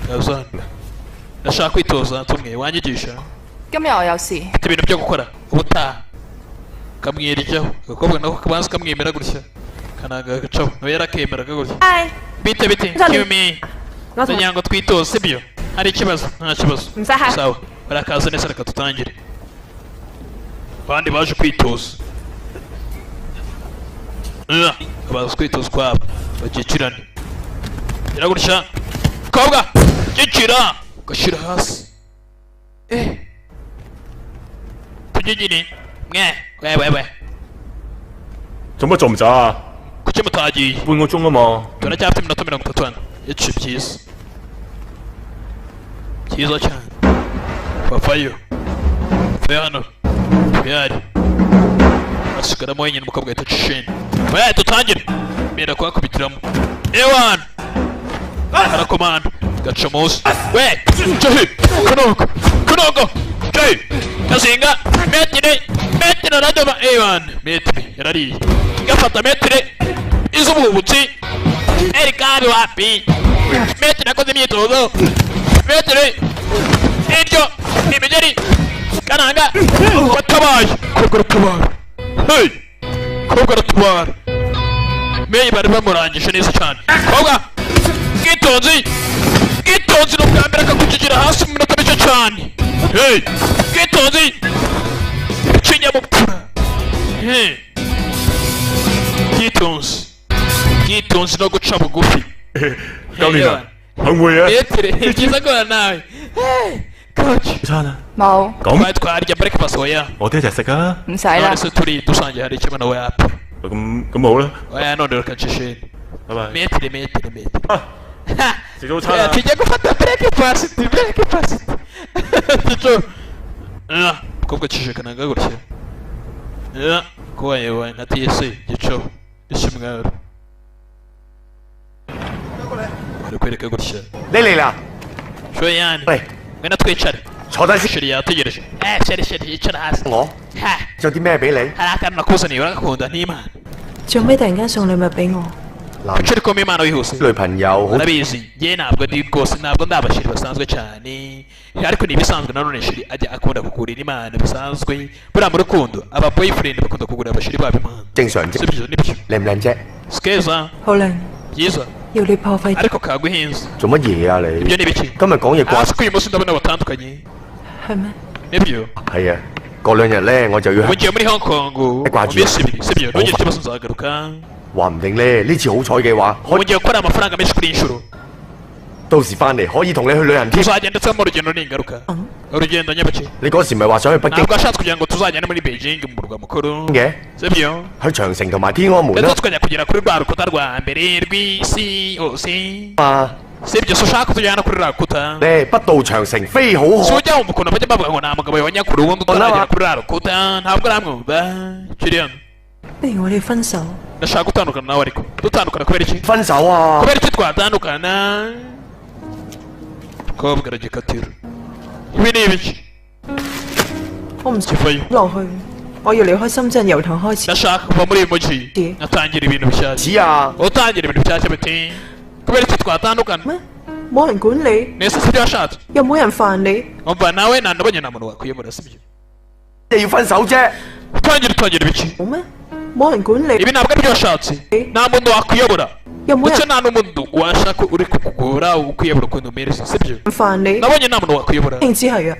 kazana ndashaka kwitoza tumwe wanyigisha 今日我有事， mfite ibintu byo gukora ubutaha kamwiryaho agakobwa nako kabanza kamwemera gutya kanaga gacaho nawe yarakemeraga gutya 嗨， bite bite kimi 我同 ndagira ngo twitoze sibyo hari ikibazo nta kibazo 唔使客氣。 sawa barakaza neza reka dutangire abandi baje kwitoza abaza kwitoza kwabo bagikirane gira gutya kobwa gikira gashyira hasi tugigine mwe we 做乜做唔走啊？ kuki mutagiye 半個鐘啊嘛。 turacyafite iminota 30 hano yaciye byiza byiza cyane bavayo tuve hano tuyari asigaramo wenyine umukobwa yita cisheni oya dutangire mbera kuhakubitiramo ewan arakomanda gaca munsi we jahi kunogo jahi kazinga metire radoma ewan metire yarariye gafata metire iz'ububutsi erikabi wapi metire akoze imyitozo metire iryo imigeri kananga watabaye kobwa aratabara hey kobwa aratabara meyi bari bamurangije neza cyane kobwa bwitonzi ni ubwa mbere akakukigira hasi mu minota mike cyane hey bwitonzi ikinyabupfura hey bwitonzi no guca bugufi 教練啊，肯會啊？ metire ni byiza guhura nawe hey coach 餐啊？ 冇， twari twarya breakfast oya 我哋一齊食啊！ 唔使啦 none。se turi dusangiye hari ikibazo nawe yapa 咁好啦， oya none reka nshisheni 拜拜。 metire 食早餐啊！ tujya gufata breakfast tico kobwa cishekanaga gutya ko yewe natiye se gico ishimwaro ari kwereka gutya 你嚟啦！ shoyani 喂， ngwino twicare 坐低先。 sheri yategereje sheri yicara hasi 我 ha 有啲咩俾你？ hari akantu nakuzaniye uragakunda n'imana 做咩突然間送禮物俾我？ 男 kuki uri kumpa impano yihuse 女朋友好 urabizi njye ntabwo ndi rwose ntabwo ndabashiri basanzwe cyane ariko ni ibisanzwe nanone shiri ajya akunda kugurira impano bisanzwe buriya mu rukundo aba boyfriend bakunda kugurira abashiri babo impano 正常啫。 sibyo nibyo 靚唔靚啫？ skeza 好靚， byiza 要你破費。 ariko kaguhenze 做乜嘢啊你？ ibyo ni biki 今日講嘢掛 hasi ko uyu munsi ndabona batandukanye 係咩？ nibyo 係啊，過2日咧我就要 mugiye muri Hong Kong mu minsi ibiri sibyo ntugire ikibazo nzagaruka 話唔定咧呢次好彩嘅話， mugiye gukora amafaranga menshi kuri iyi nshuro 到時翻嚟可以同你去旅行添。 tuzagenda cyangwa urugendo ningaruka urugendo nyabaki 你嗰時咪話想去北京 ntabwo ashatse kugira ngo tuzagende muri Beijing mu murwa mukuru 嘅， sibyo 去長城同埋天安門 ndetse 啦 tukajya kugera kuri rwa rukuta rwa mbere rw'isi hose 嘛。 sibyo so ushaka kutujyana kuri rwa rukuta 你不到長城飛好 si 可， ujya wumva ukuntu bajya bavuga ngo nta mugabo wa nyakuri ubundi utaragera kuri rwa rukuta ntabwo uramwumva kiri hano 不如我哋分手。 ndashaka gutandukana nawe ariko dutandukana kubera iki 分手啊！ kubera iki twatandukana kobwa aragikatira ibi ni ibiki 我唔想 kivayo 落去，我要離開深圳，由頭開始。 ndashaka kuva muri uyu mujyi ngatangira ibintu bishyashya 子啊！ utangira ibintu bishyashya biti kubera iki twatandukana 咩？冇人管你， nese sibyo washatse 又冇人煩你， umva nawe nandabonye nta muntu wakwiyemura sibyo 你要分手啫！ utangira ibiki 冇咩？冇人管你， ibi ntabwo aribyo washatse nta muntu wakwiyobora 又冇 ndetse 人 nta n'umuntu washaka uri kukugora ukwiyobora ukuntu umereze sibyo 煩你， nabonye nta muntu wakwiyobora 定只係啊！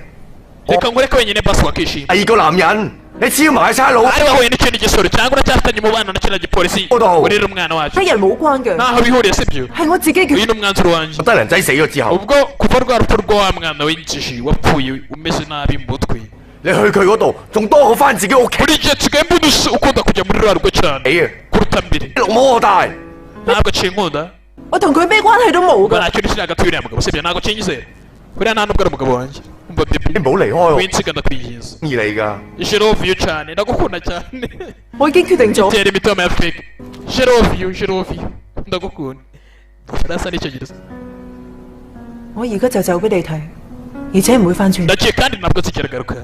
reka ngureke wenyine basi wakishima 第二個男人，你超埋差佬 ari wahuye n'ikindi gisoro cyangwa uracyafitanye umubano na kiriya gipolisi urera umwana wacu 得人冇關嘅， ntaho bihuriye sibyo 係我自己 uyu 嘅。 ni umwanzuro wanjye 德良仔死咗之後， ubwo kuva rwa rupfu rwa wa mwana w'injiji wapfuye umeze nabi mu mutwe 你去佢嗰度仲多過翻自己屋企。 buri gihe nsigaye mbona ukunda kujya muri rwa rugo cyane 你啊， kuruta mbere 綠帽我戴， ntabwo aciye inkunda 我同佢咩關係都冇 ubwo 㗎。 ntacyo nishyira hagati y'uriya mugabo sibyo ntabwo kinyizera buriya nta nubwo ari umugabo wanjye umva 你 bebe 唔好離開我， winsiga ndakwinginze 中意你㗎。 je love you cyane ndagukunda cyane 我已經決定咗， itera imitoma ya fake je love you ndagukunda igifaransa n'icyongereza 我而家就走俾你睇，而且唔會翻轉。 ndagiye kandi ntabwo zikiragaruka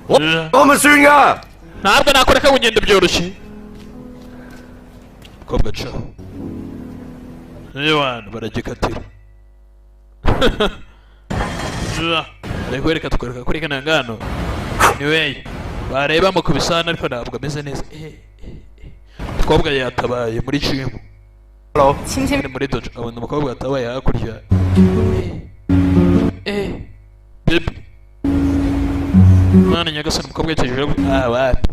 我咪算㗎。 ntabwo nakoreka ngo ngende byoroshye kobwa ca abantu baragikatira ariko reka tukwereka kuri kano ngano niwe bareba mukubisana ariko ntabwo ameze neza umukobwa yatabaye muri jimu ni muri dojo abona umukobwa yatabaye hakurya bebe mwana nyagasani umukobwa yitegereje wapi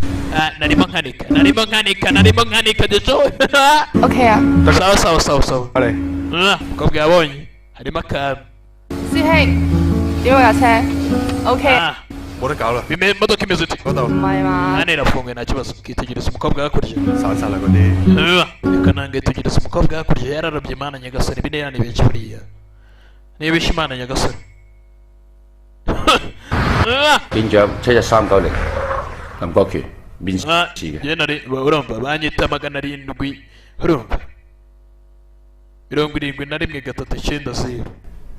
narimo nkanika dejo OK 啊， sawa umukobwa yabonye harimo akantu 師兄，點啊架車 ？OK， 冇得搞啦， imodoka imeze iti 嗰度 唔係嘛？ hano irafunguye nta kibazo ukitegereza umukobwa hakurya 散晒啦嗰啲。 reka nange itegereza umukobwa hakurya yararabye imana nyagasani bine ni benshi buriya nibishe imana nyagasani 警長71390林國權面試嘅。 yewe nari urumva banyita 700 urumva 71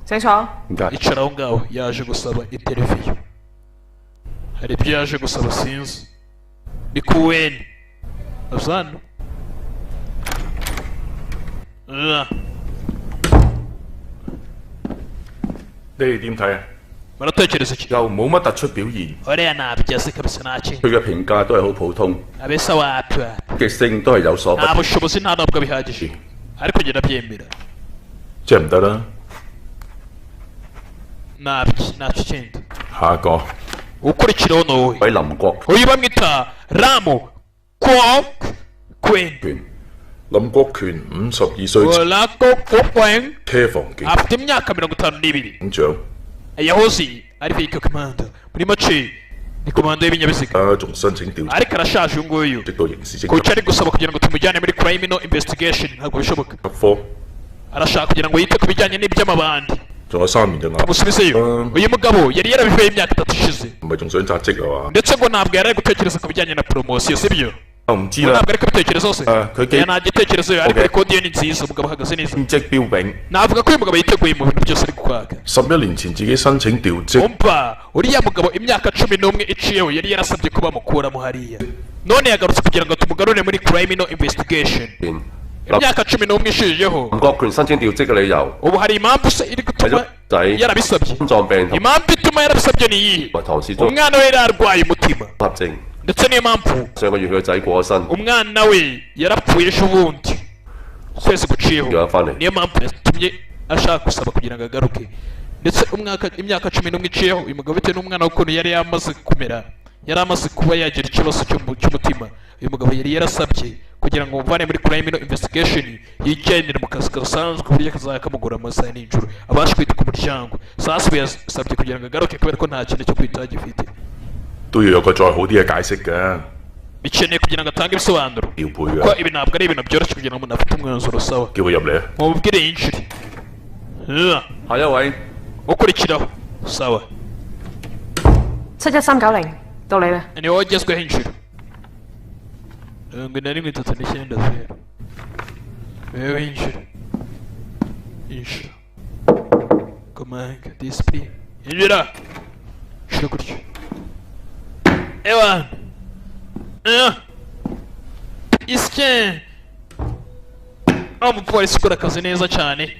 請坐。 唔該。 icara aho ngaho yaje gusaba interiviyu hari ibyo yaje gusaba sinzi ni kuweni azano Ah, 你哋點睇啊？ baratekereza iki 又冇乜突出表現， uriya ntabyaze kabisa ntakintu 佢嘅評價都係好普通， abesa wapi wapi 極性都係有所不 nta bushobozi nta nubwo bihagije ariko njye ndabyemera 即係唔得啦。 ntacyo kindi 下一個 ukurikiraho ni wowe 位林國 uyu bamwita ramu kwok kwen 權，林國權52歲， urako kwen 車房警 afite imyaka 52 警長， yahoze ari vehicle commander muri make ni komando y'ibinyabiziga 仲申請調查， ariko arashaje uyu nguyu 直到刑事偵 kuko 緝 ari gusaba kugira ngo tumujyane muri criminal investigation ntabwo bishoboka 科， arashaka kugira ngo yite ku bijyanye n'iby'amabandi 仲有3年嘅押， tumusubizeyo uyu mugabo yari yarabivuye imyaka 3 ishize 唔係仲想扎職啊嘛？ ndetse ngo ntabwo yari ari gutekereza ku bijyanye na poromosiyo sibyo 我唔知 ngo 啦 ntabwo ari kubitekerezaho se 佢幾 nta gitekerezo ariko Okay. kode ye ni nziza umugabo ahagaze neza 兼職標炳， navuga ko uyu mugabo yiteguye mu bintu byose ari kwaka 11年前自己申請調職， umva uriya mugabo imyaka 11 iciyeho yari yarasabye ko bamukuramo hariya none yagarutse kugira ngo tumugarure muri criminal investigation imyaka 11 ishijeho 林國權申請調職嘅理由 ubu hari impamvu se iri 為 gutuma 咗仔 yarabisabye 心臟病同 impamvu ituma yarabisabye ni iyihe 埋唐氏綜 umwana we yari arwaye umutima 合症， ndetse niyo mpamvu 上個月佢個仔過咗身， umwana we yarapfuye ejo bundi ukwezi guciyeho 又翻嚟。 niyo mpamvu yatumye ashaka gusaba kugira ngo agaruke ndetse imyaka 11 iciyeho uyu mugabo bitewe n'umwana w'ukuntu yari yamaze kumera yari amaze kuba yagira ikibazo cy'umutima uyu mugabo yari yarasabye kugira ngo muvane muri criminal investigation yigendere mu kazi gasanzwe ku buryo kazajya kamugura amasaha n'ijoro abasha kwita ku muryango sasa yasabye kugira ngo agaruke kubera ko nta kintu cyo kwitaho gifite 都要有個再好啲嘅解釋嘅， bikeneye kugira ngo atange ibisobanuro 調配 kuko 嘅， ibi ntabwo ari ibintu byoroshye kugira ngo umuntu afite umwanzuro sawa 叫佢入嚟啊！ mubwire yinjire下一位 ukurikiraho sawa 71390到你啦。 ni wowe wagezweho inshuro 7139 wewe injira injira komanga disipurine injira injira gutyo ewana isike umupolisi ukora akazi neza cyane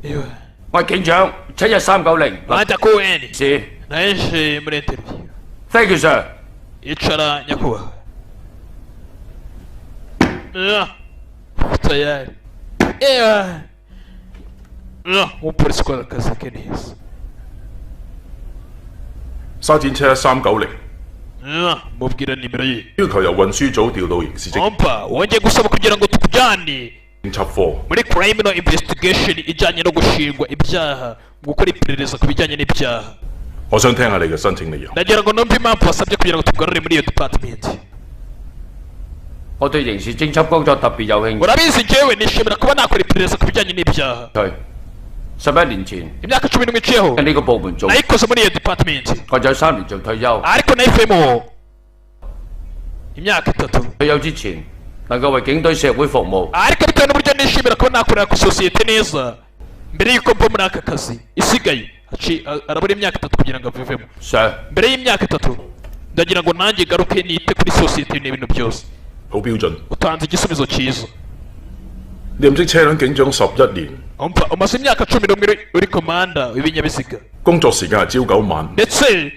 ewa 喂，警長71390 bata kuweni 是 naje muri interview Thank you sir。 icara nyakubahwa tayari umupolisi ukora akazi ke neza 沙展車1390， mubwira nimero ye 要求由運輸組調到刑事偵 umva wongeye gusaba kugira ngo tukujyane 緝科， muri criminal investigation ijyanye no gushingwa ibyaha gukora iperereza ku bijyanye n'ibyaha 我想聽下你嘅申請理由。 ndagira ngo numve impamvu wasabye kugira ngo tugarure muri iyo department 我對刑事偵緝工作特別有興趣。 urabizi njyewe nishimira kuba nakora iperereza ku bijyanye n'ibyaha 11年前 imyaka 11 iciyeho 喺呢個部門做， nayikoze muri iyo department 我就有3年做退休。 ariko nayivuyemo imyaka 3 退休之前能夠為警隊社會服務， ariko bitewe n'uburyo nishimira kuba nakorera ku sosiyete neza mbere y'uko mva muri aka kazi isigaye arabura imyaka 3 kugira ngo avivemo mbere y'imyaka 3 ndagira ngo nanjye garuke nite kuri sosiyete n'ibintu byose 好標準。 utanze igisubizo cyiza 你唔識車輛警長11年， umva umaze imyaka 11 uri komanda w'ibinyabiziga 工作時間係朝9晚， ndetse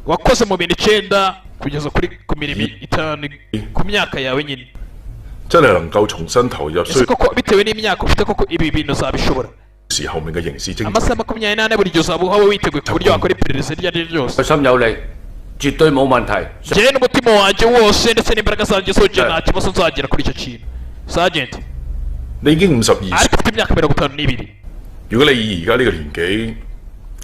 wakoze mu bintu 9 kugeza ku mirimo 5 ku myaka yawe nyine 真係能夠重新投入 ese koko bitewe n'imyaka ufite koko ibi bintu uzabishobora 時後面嘅刑事偵 amasaha 28 buri gihe uzaba uhaba witeguye ku buryo wakora iperereza iryo ari ryo ryose 有心有力，絕對冇問題。 njyewe n'umutima wanjye wose ndetse n'imbaraga zanjye zose nta kibazo nzagira kuri icyo kintu Sergeant 你已經52 ariko ufite imyaka 52 如果你以而家呢個年紀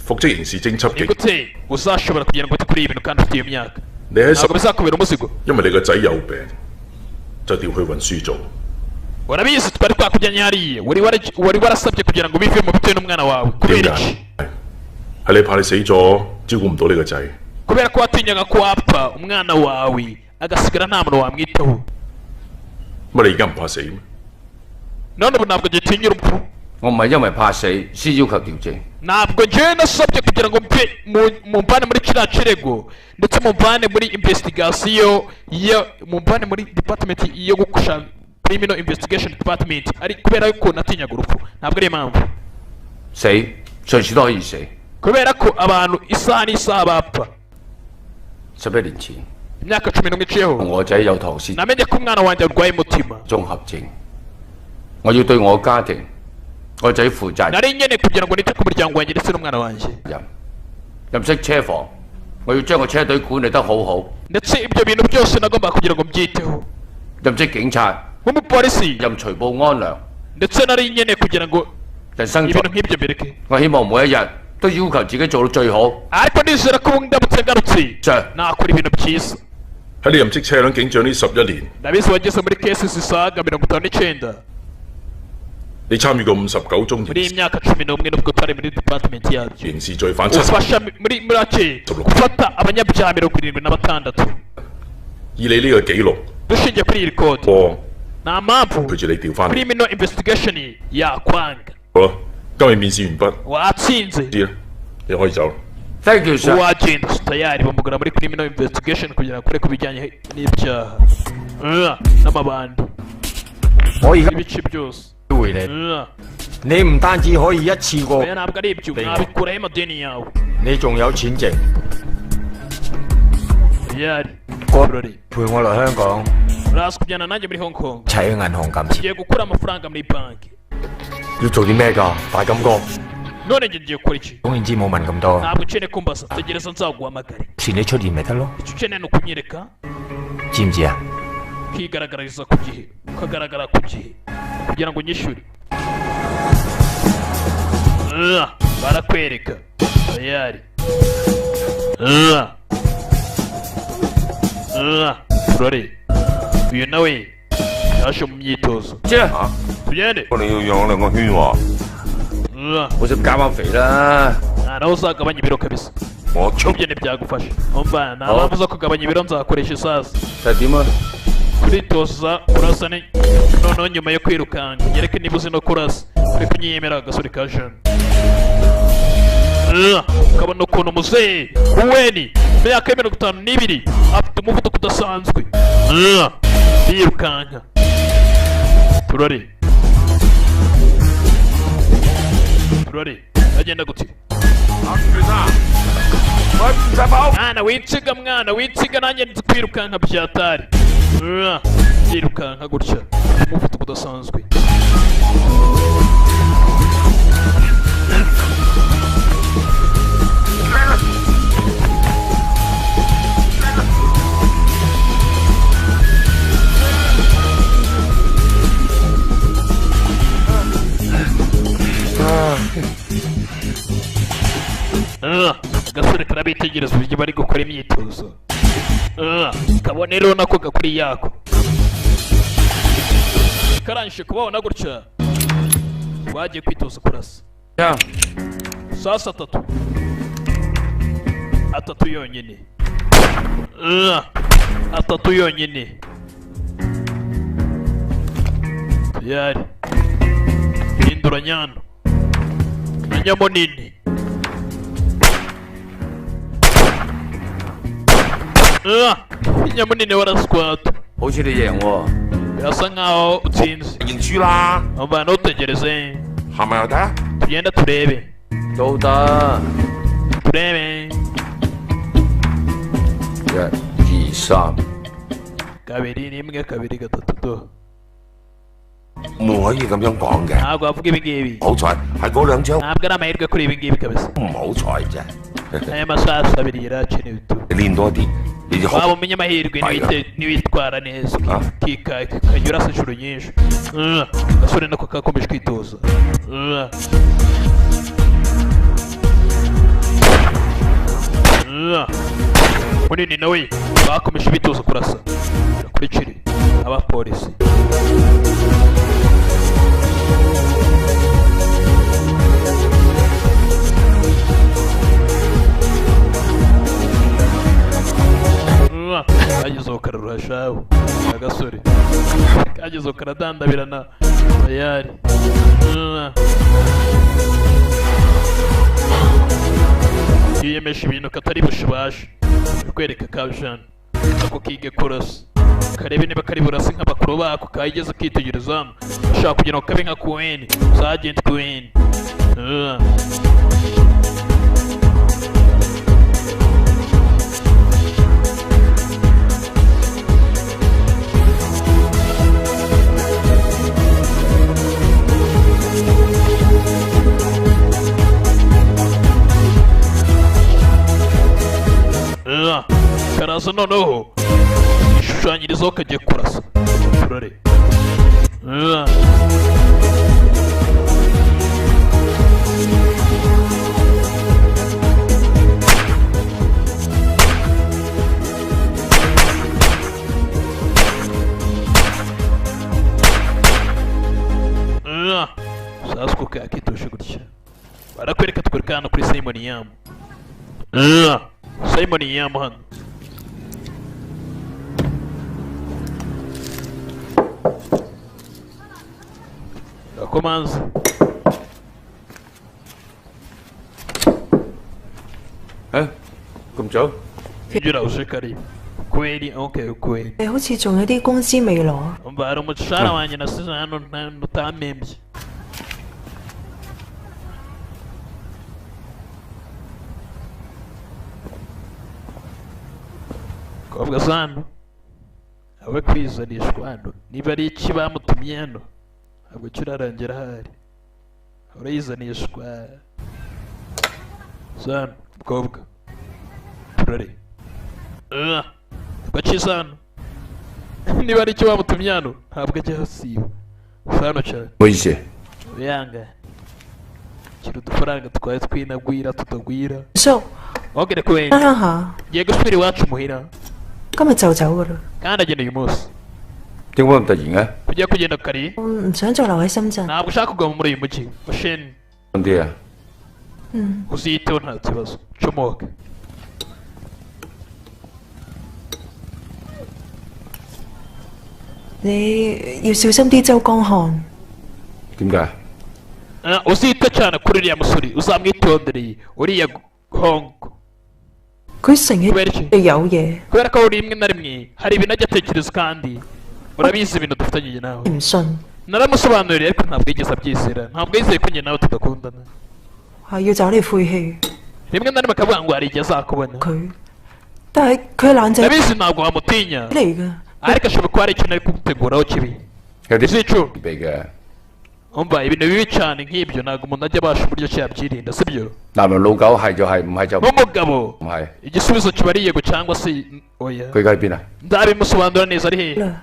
復職刑事偵緝警， nigute uzashobora kugira ngo ute kuri iyi bintu kandi ufite iyo myaka 你喺 ntabwo bizakubera umuzigo 因為你個仔有病，就調去運輸組。 urabizi twari twakujyanye hariya wari warasabye kugira ngo bivemo bitewe n'umwana wawe kubera iki 係你怕你死咗照顧唔到你個仔， kubera ko watinyaga ko wapfa umwana wawe agasigara nta muntu wamwitaho 乜你而家唔怕死咩？ none ubu ntabwo gitinya urupfu 我唔係因為怕死先要求調整， ntabwo njyewe nasabye kugira ngo mve mumvane muri kiriya kirego ndetse mumvane muri investigation mumvane muri department yo gukusha criminal investigation department ari kubera ko natinyaga urupfu ntabwo ari impamvu 死隨時都可以死。 kubera ko abantu isaha n'isaha bapfa 11年前， imyaka 11 iciyeho 我仔有唐氏 namenye ko umwana wanjye arwaye umutima 綜合症，我要對我家庭、我仔負責 nari nyene kugira ngo nite ku muryango wanjye ndetse n'umwana wanjye 任。任職車房，我要將個車隊管理得好好。 ndetse ibyo bintu byose nagomba kugira ngo mbyiteho 任職警察， nk'umupolisi 任除暴安良， ndetse nari nyene kugira ngo 人生 ibintu nk'ibyo mbireke 我希望每一日都要求自己做到最好。 ariko nizera ko ndamutse ngarutse Sir， nakora ibintu byiza 喺你任職車輛警長呢11年， ndabizi wageze muri cases zisaga 59你參與過59宗 muri iyi myaka 11 nubwo twari muri department yacu 刑事罪犯7， ufasha muri ake gufata abanyabyaha 76 以你呢個記錄， dushingiye kuri iyi record 我 nta mpamvu 陪住你調翻嚟。 criminal investigation yakwanga 好啦，今日面試完畢， watsinze 知啦，你可以走啦。 Thank you, sir. uwagenda tayari bamugana muri criminal investigation kugira ngo akore ku bijyanye n'ibyaha n'amabandi ibice byose 回你，你唔單止可以一次過， oya ntabwo ari ibyo mwabikuraho amadeni yawe 你仲有錢剩， tayari 陪我嚟香港， uraza kujyana nanjye muri Hong Kong 齊去銀行撳錢。 ngiye gukura amafaranga muri banki 要做啲咩㗎？大金哥， none njye ngiye gukora iki 總言之冇問咁多， ntabwo ukeneye kumbaza tegereza nzaguhamagare 遲你出現咪得咯， icyo ukeneye ni ukunyereka 知唔知啊？ ukigaragariza ku gihe ukagaragara ku gihe kugira ngo unyishyure barakwereka tayari turore uyu nawe yaje mu myitozo tugende 你要養兩個圈喎， 好少加翻肥啦。 nawe uzagabanya ibiro kabisa 我出 ibyo ntibyagufasha umva nta mpamvu zo kugabanya ibiro nzakoresha isazi 就係點啊？ kuritoza kurasa noneho nyuma yo kwirukanka nyereke niba uzi no kurasa uri kunyiyemera agasore ka jana ukabona ukuntu muzehe uweni imyaka ya 52 afite umuvuduko udasanzwe birukanka turore agenda gute mwana winsiga nanjye nzi kwirukanka byatari yirukanka gutya umuvuduko udasanzwe agasore karabitegereza uburyo bari gukora imyitozo kabone rero nako gakuri yako karangije kubabona gutya wagiye kwitoza kurasa sasa atatu yonyine atatu yonyine yari hindura nyano na nyamunini nyamunini waraswata birasa nkaho utsinze umva ntutegereze tugenda turebe turebe 1、2、3kabiri rimwe kabiri gatatu do 唔可以咁樣講嘅。 ntabwo wavuga ibi ngibi 好彩係嗰兩張， ntabwo ari amahirwe kuri ibi ngibi kabisa 唔好彩啫。 aya masasu abiri yarakenewe tu 你練多啲，你就 waba umenya amahirwe niwitwara neza ukajya urasa inshuro nyinshi agasore nako kakomeje kwitoza munini nawe bakomeje bitoza kurasa akurikire abapolisi kagezeho kararurashaho agasore kagezeho karadandabirana tayari yiyemeje ibintu katari bushibashe kwereka kabijana ako kige kurasa karebe niba kari burase nk'abakuru bako kayigeze kitegereza hano ashaka kugira ngo kabe nka kuweni Sergeant Kuweni karaza noneho ishushanyirizaho kagiye kurasa turare sasa uko kakitoshe gutya barakwereka tukwereka hano kuri Simon Yam Simon Yam hano Commence. Hả?咁早？ 住流水karibu kweli okay kweli 好似仲有啲工資未攞 umva umushahara wanjye nasize hano utamembye kobwa zano awe kwizanishwa hano niba ari iki bamutumye hano ntabwo kirarangira ahari urayizanishwa zano mukobwa turare baciza hano niba ari icyo bamutumye hano ntabwo ajya hasiba hano cyane Moise yanga kiri udufaranga twaye twinagwira tutagwira so wogere ko wenda 啱下 ngiye gusubira iwacu muhira 今日就走噶啦 kandi agenda uyu munsi 點解咁突然嘅？ kujya kugenda kare 我唔想再留喺深圳 ntabwo ushaka kuguma muri uyu mujyi washeni 咁啲啊？ uziyiteho nta kibazo comoke你要小心啲周江漢 點解？ uzite cyane kuri uriya musore uzamwitondereye uriya hongo 佢成日 kubera iki 你有嘢 kubera ko rimwe na rimwe hari ibintu ajya atekereza kandi urabizi ibintu dufitanye njye nawe 唔信 naramusobanuriye ariko ntabwo yigeze abyizera ntabwo yizeye ko njye nawe tudakundana 係要找你晦氣 rimwe na rimwe akavuga ngo hari igihe azakubona 佢，但係佢係冷靜 ndabizi ntabwo wamutinya 嚟㗎， ariko ashobora kuba hari ikintu ari kuguteguraho kibi 有啲 uzicu 備嘅。 umva ibintu bibi cyane nk'ibyo ntabwo umuntu ajya abasha uburyo ki yabyirinda sibyo 男人老狗係就係，唔係就唔 nk'umugabo 係。 igisubizo kiba ari yego cyangwa se oya 佢而家喺邊啊？ nzabimusobanura neza ari hehe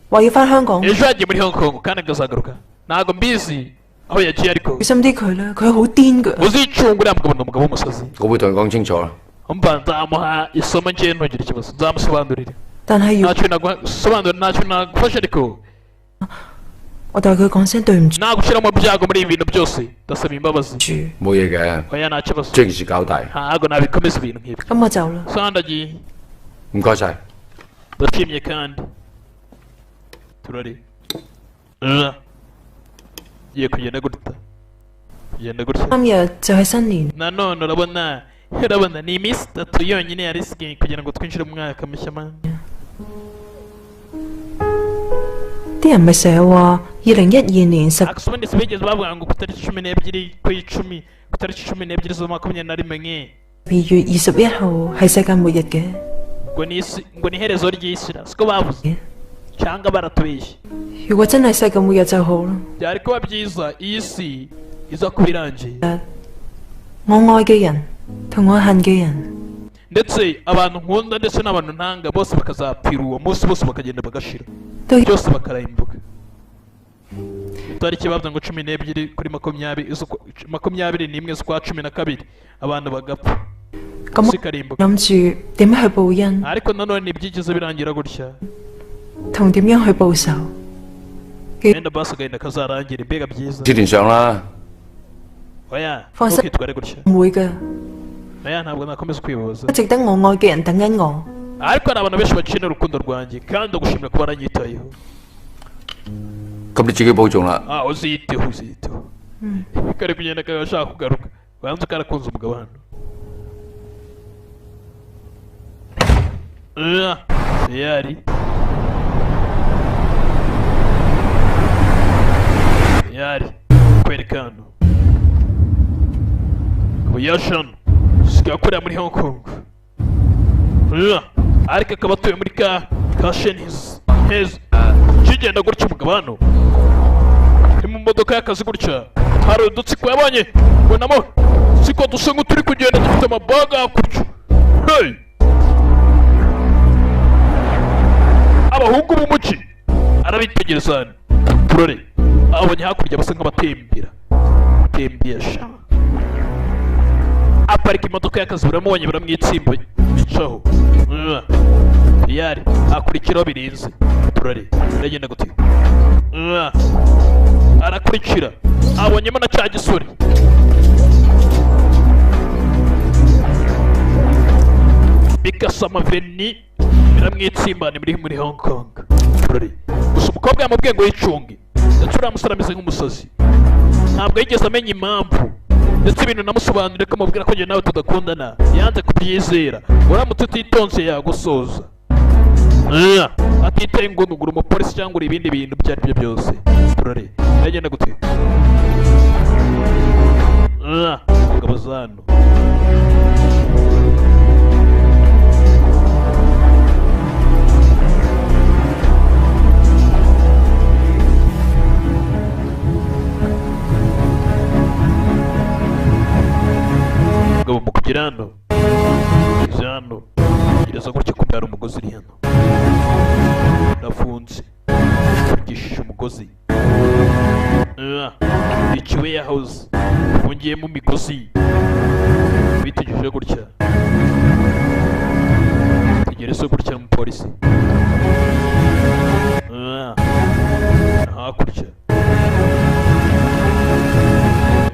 話要翻香港， ejo yagiye muri Hong Kong kandi akazagaruka ntabwo mbizi aho yagiye ariko 小心啲佢啦，佢好癲㗎。 uzicunga uriya mugabo ni umugabo w'umusazi 我會同佢講清楚啦。 umva nzamuha isomo njyewe ntugire ikibazo nzamusobanurire 但係要 ntacyo nagusobanurira ntacyo nagufasha ariko 我代佢講聲對唔住。 nagushyira mu byago muri ibi bintu byose ndasaba imbabazi 冇嘢嘅， oya nta kibazo 將件事搞大。 ntabwo nabikomeza ibintu nk'ibi 咁我走啦。 sandagiye 唔該晒。 ndashimye kandi turari giye kugenda gutya kugenda gutya 3日就係新年， nanone urabona ni iminsi 3 yonyine yari isigaye kugira ngo twinjire mu mwaka mushya man 啲人咪成日話2012年10 ubundi si bigeze bavuga ngo ku itariki 12 ku10 ku itariki 12 z'Ukwakira 12月21號係世界末日嘅。 ngo ni iherezo ry'isi siko bavuze cyangwa baratubeshye 如果真係世界末日就好啦。 byari kuba byiza iyi si iza kuba irangiye 我愛嘅人同我恨嘅人， ndetse abantu nkunda ndetse n'abantu ntanga bose bakazapfira uwo munsi bose bakagenda bagashira 都 byose bakarimbuka itariki bavuze ngo 12 kuri 21 z'ukwa 12 abantu bagapfa 咁 sikarimbuka 諗住點樣去報恩， ariko nanone ntibyigeze birangira gutya 同點樣去報仇。 wenda basi agahinda kazarangira mbega byiza 知段上啦。 oya 放心， ntukitware gutya 唔會㗎， oya ntabwo nakomeza kwibaza 值得我愛嘅人等緊我。 ariko hari abantu benshi bakenera urukundo rwanjye kandi ndagushimira kuba waranyitayeho 咁你自己保重啦。 uziyiteho uziyiteho kari kugenda kaba ashaka kugaruka banza karakunze umugabo hano yari kwereka hano kuyashano sigaye akorera muri Hong Kong ariko akaba atuye muri ka Shenzhen heza kigenda gutya umugabo hano ni mu modoka y'akazi gutya hari udutsiko yabonye ubonamo siko dusa nk'uturi kugenda dufite amabaga hakurya hey abahungu b'umuci arabitegereza hano turore abonye hakurya basa nk'abatembera tembesha aparika imodoka y'akazi baramubonye baramwitsimba bicaho yari akurikiraho birinze turare biragenda gute arakurikira abonyemo na cya gisore bikasama veni biramwitsimbana biri muri Hong Kong turare gusa umukobwa yamubwiye ngo yicunge ndetse uriya musore ameze nk'umusazi ntabwo yigeze amenya impamvu ndetse ibintu namusobanurire ko amubwira ko njye nawe tudakundana yanze kubyizera uramutse utitonze yagusoza atitaye ngo nugura umupolisi cyangwa uri ibindi bintu ibyo ari byo byose turare biragenda gute umugabo zano umugabo mu kugera hano ugeze hano gereza gutya kubyara umugozi uri hano urafunze ufungishije umugozi iciwe yahoze ufungiyemo imigozi bitegereje gutya tegereza gutya n'umupolisi hakurya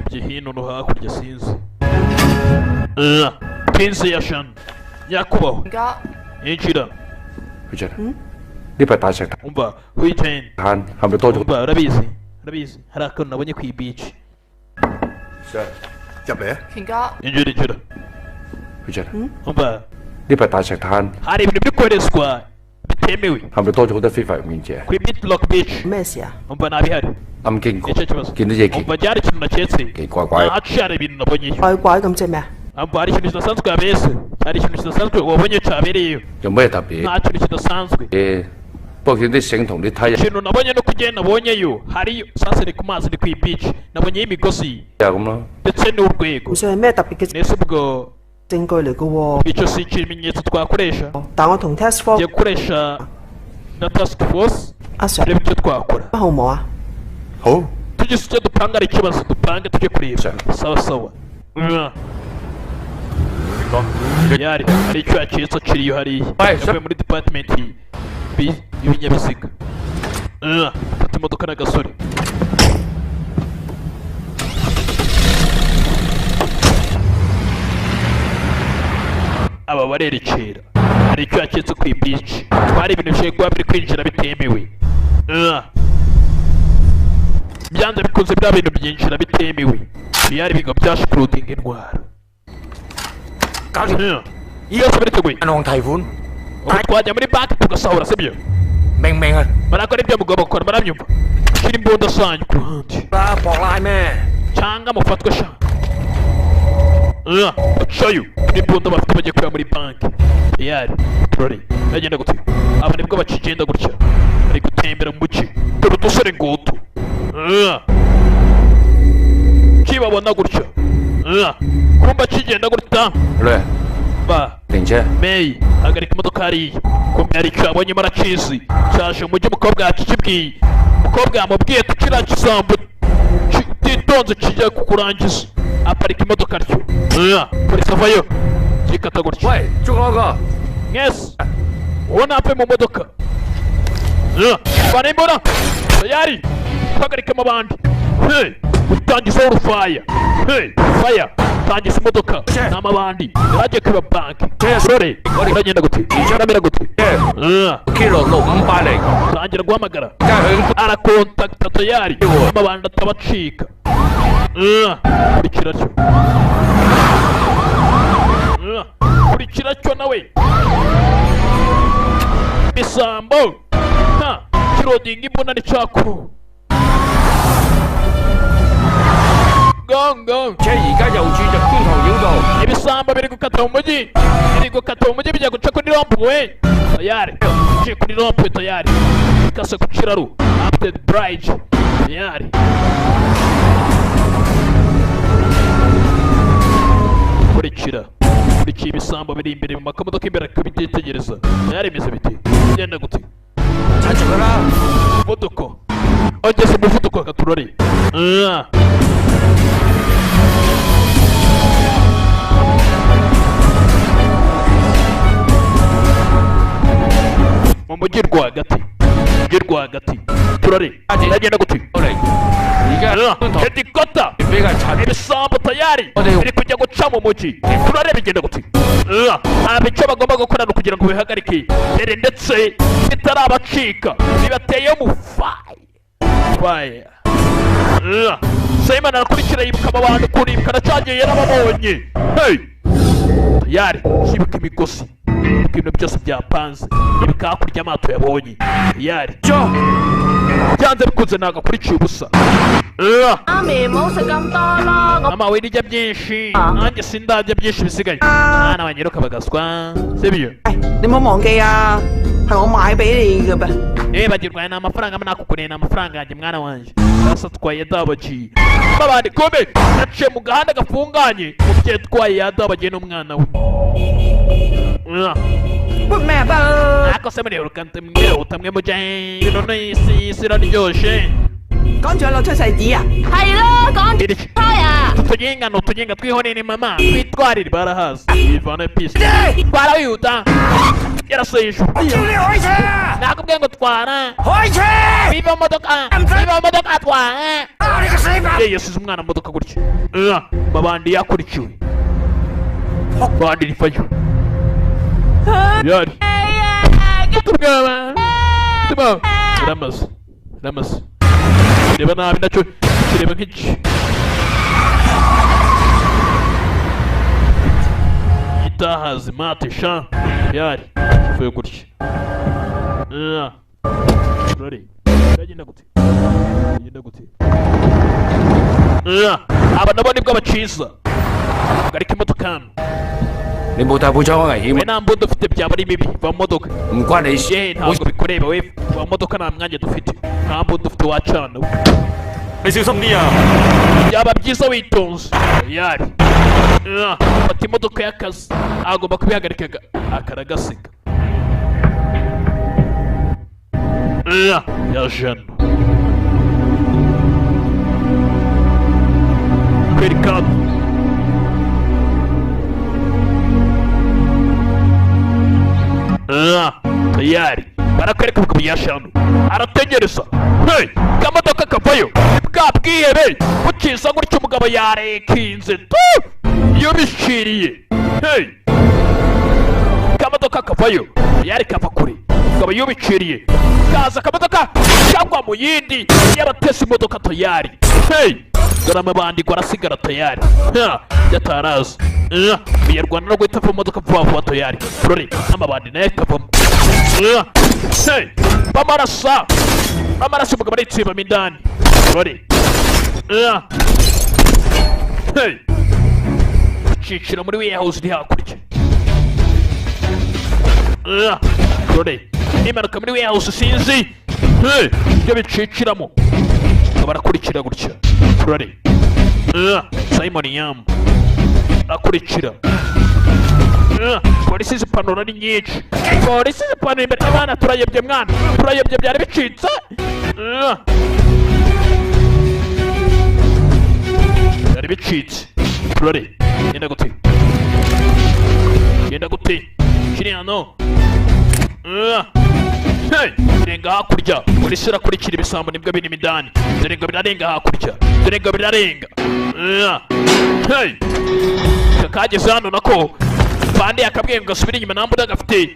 ibyo hino no hakurya sinzi Prince Yashan nyakubahwa yinjira 去進。呢塊大石頭 umva wicaye 灘係咪多咗？ umva urabizi hari akantu nabonye ku beach 入嚟啊！ 權哥， injira 去進。 umva 呢塊大石灘 hari ibintu biri koherezwa bitemewe 係咪多咗好多非法入面者？ kuri Bitlock Beach 咩事啊？ umva ntabihari 啱經過 nicyo kibazo 見到嘢奇 umva byari ikintu naketse 奇怪怪， haciye hari ibintu nabonyeyo 怪怪咁即係咩啊？ umva hari ikintu kidasanzwe yabese hari ikintu kidasanzwe wabonye cyabereyeyo 有咩特別？ nta kintu kidasanzwe 不過見啲繩同啲梯 ikintu nabonye no kugenda nabonyeyo hariyo sasa ni ku mazi ni ku beach nabonyeyo imigozi 啊咁咯。 ndetse n'urwego 唔算係咩特別嘅 nese ubwo 證據嚟嘅喎。 icyo si ikimenyetso twakoresha 但我同 Task Force tugiye gukoresha na task force 阿 Sir turebe icyo twakora 好唔好啊？好， tugize icyo dupanga ari ikibazo dupange tujye kureba sawa yari hari icyo yacitse kiriyo hariya yavuye muri department y'ibinyabiziga afite imodoka n'agasore aba barerekera hari icyo yacitse ku ibici twari ibintu bishobora kuba biri kwinjira bitemewe byanze bikunze biriya bintu byinjira bitemewe yari ibigo byaje kurudinga indwara iyo se bariteguye ubu twajya muri banki tugasahura sibyo barakora ibyo mugomba gukora barabyumva shyira imbunda zanyu ku ruhande cyangwa mufatwe sha bacayo n'imbunda bafite bagiye kureba muri banki yari turore bagenda gute aba nibwo bakigenda gutya bari gutembera mu muci dore udusore ngutu kibabona gutya kumba kigenda gutya ba May hagarika imodoka hariya kumbe hari icyo abonye marakizi cyaje umujyi umukobwa yakikibwiye umukobwa yamubwiye ko kiriya kisambo utitonze kijya kukurangiza aparika imodoka ryo polisi avayo kikata gutya mwese uwo napfe mu modoka bana imbona tayari tuhagarikemo abandi utangizaho urufaya faya tangiza imodoka n'amabandi yaragiye kwiba banki rore uragenda gute uramera gute tangira guhamagara arakontakita tayari amabandi atabacika kurikira cyo kurikira cyo nawe misambo kirodinga imbona n'icyakuru gongo ibisambo biri gukata mu mujyi bijya guca kuri rompuwe tayari uciye kuri rompuwe tayari ikase ku kiraro after bridge tayari kurikira ibisambo biri imbere mu makamodoka imbere akabitegereza tayari imeze biti genda gute umuvuduko ogeze umuvuduko akaturore mu mujyi rwagati turare agenda gute helikopta ibisambo tayari biri kujya guca mu mujyi turare bigenda gute icyo bagomba gukora ni ukugira ngo bihagarike mbere ndetse bitarabacika bibateye mu fire Simon arakurikira yibuka abantu kuribuka aracyagiye yarababonye tayari yibuka imigozi ibintu byose byapanze yibuka hakurya amato yabonye tayari byanze bikunze ntabwo akurikiye ubusa mama we nijya byinshi nanjye sindajya byinshi bisigaye mwana wanyiruka bagaswa sibyo bagirwaye ni amafaranga nakukuneye ni amafaranga yanjye mwana wanjye sasa twaye dabagiye babandi kome yaciye mu gahanda gafunganye umubyeyi twaye yadabagiye n'umwana we ako se muriruka utamwe mujye none isi iraryoshe tutugenga twihonere mama twitwarire barahazi ivana pisi twarawihuta yarasoye ijuru nakubwiye ngo twara biva modoka twara yasize umwana modoka gutya babandi yakurikiwe bandi rifayo yari tubwaba ramaze kireba nabi nacyo kireba nk'iki itahazi mate sha yari uvuye gutya rore agenda gute aba nabo nibwo baciza garika imodoka hano你冇帶保槍危險。你nta mbunda ufite byaba ari bibi va mu modoka唔關你事。ntabwo bikureba we va mu modoka nta mwanya dufite nta mbunda ufite wacana we你小心啲啊！ byaba byiza witonze yari fata imodoka y'akazi agomba kubihagarika akaragasiga ya jana barakwerekana tayari barakwereka ubwo byashanu arategereza hey kamodoka kavayo bwa bwihebe bukiza gutyo umugabo yarekinze iyo bishiriye hey kamodoka kavayo yari kava kure umugabo iyo biciriye kaza kamodoka cyangwa mu yindi y'abatesi imodoka tayari hey dore amabandi arasigara tayari yataraza biyarwana no guhita ava mu modoka vuba vuba tayari turore n'amabandi nayo akavamo hey bamarasa umugabo aritsibamo indani turore hey cicira muri warehouse iri hakurya turore nimanuka muri warehouse sinzi ibyo biciciramo barakurikira gutya turare Simon Yam akurikira polisi zipanura ni nyinshi polisi zipanura imbere abana turayebye mwana turayebye byari bicitse byari bicitse turare genda gute kiri hano hey renga hakurya polisi irakurikira ibisambo nibwo binini midani dore ngo birarenga hakurya dore ngo birarenga hey kakageze hano nako bandi akabwiye ngo asubire inyuma nambuda gafite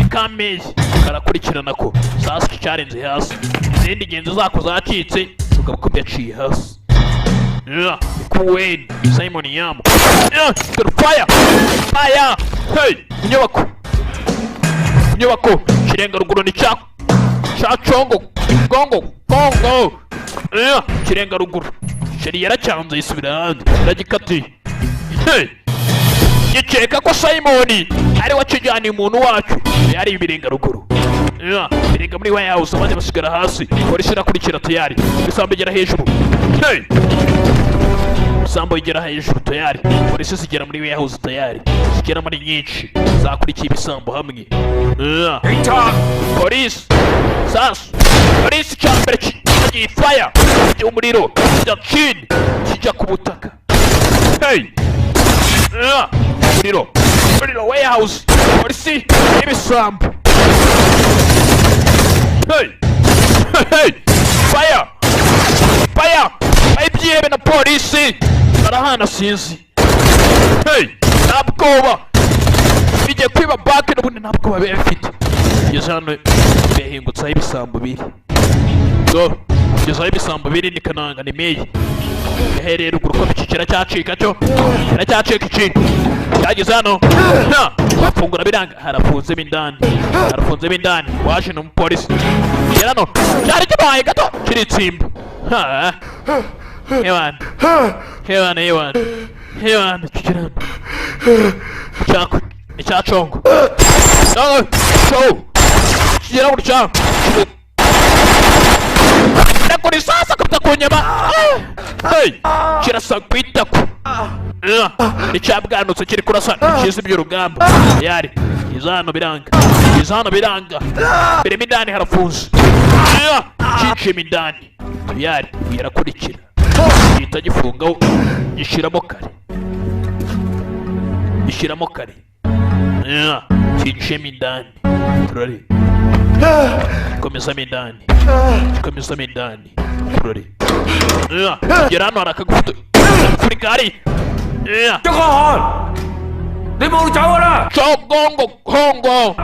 ikamezi karakurikirana ko sasa cyarenze hasi izindi genzo zako zacitse ugabako byaciye hasi Kuwait Simon Yam fire hey inyubako kirenga ruguru ni cha chongo gongo kirenga ruguru sheri yaracyanze isubira handi iragikati hey giceka ko Simon ari wakijyana umuntu wacu yari ibirenga ruguru birenga muri warehouse abandi basigara hasi polisi irakurikira tayari ibisambo igera hejuru hey ibisambo igera hejuru tayari polisi zigera muri warehouse tayari zigera muri nyinshi zakurikiye ibisambo hamwe polisi sasa polisi cyambere kigiye fire umuriro kijya chini kijya ku butaka hey umuriro warehouse polisi ibisambo hey fire ibyihebe na polisi barahana sinzi hey ntabwoba bigiye kwiba bake n'ubundi ntabwoba bafite kugeza hano behingutseho ibisambo biri kugeza aho ibisambo biri ni kananga ni meyi yahereye ruguru ko iki kiracyacika cyo kiracyacika iki cyageze hano bafungura biranga harafunzemo indani waje n'umupolisi hano cyari kibaye gato kiritsimba hewan kikirana cyako ni cyachongo kigera mu cyako nakuri sasa kapta kunyama hey kirasa kwitako icyabwanutse kiri kurasa kizi by'urugamba yari izano biranga bire midani harafunze kice midani yari yarakurikira gita gifungaho gishiramo kare kice midani turare komeza midani turare gera hano harakagufuto kuri gari你冇走啦！做hongo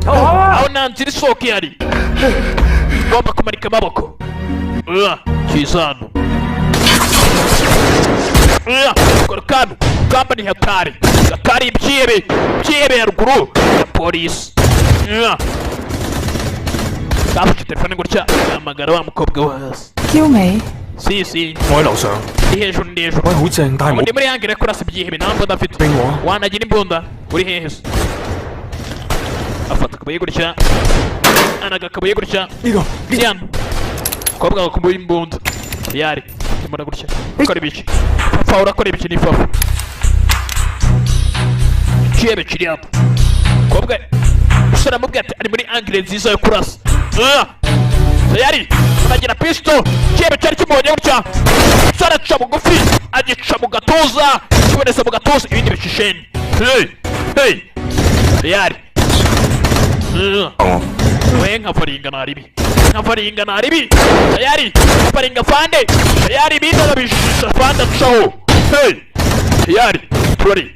aho nta nzira isohoka ihari ugomba kumanika amaboko kiza hano kano kamba ni hatari ibyihebe ya ruguru ya polisi kafashe telefone gutya ahamagara wa mukobwa wo hasi si 我喺樓上。 ndi hejuru喂，好正，但係冇。 ndi muri hangire kurasa ibyihebe nta mbunda afite wanagira imbunda uri hehe se afata akabuye gutya anaga akabuye gutya hano mukobwa agakumbuye imbunda yari imbunda gutya ukora ibiki papa urakora ibiki ni papa ibyihebe kiri hano mukobwa usara mubwira ati ari muri angire nziza yo kurasa yari anagira pisto kibe cyari kimubonye gutya saraca bugufi agica mu gatuza kiboneza mu gatuza ibindi bicisheni hey yari we nkafaringa naribi yari faringa fande yari binda bishisha fande chaho hey yari turari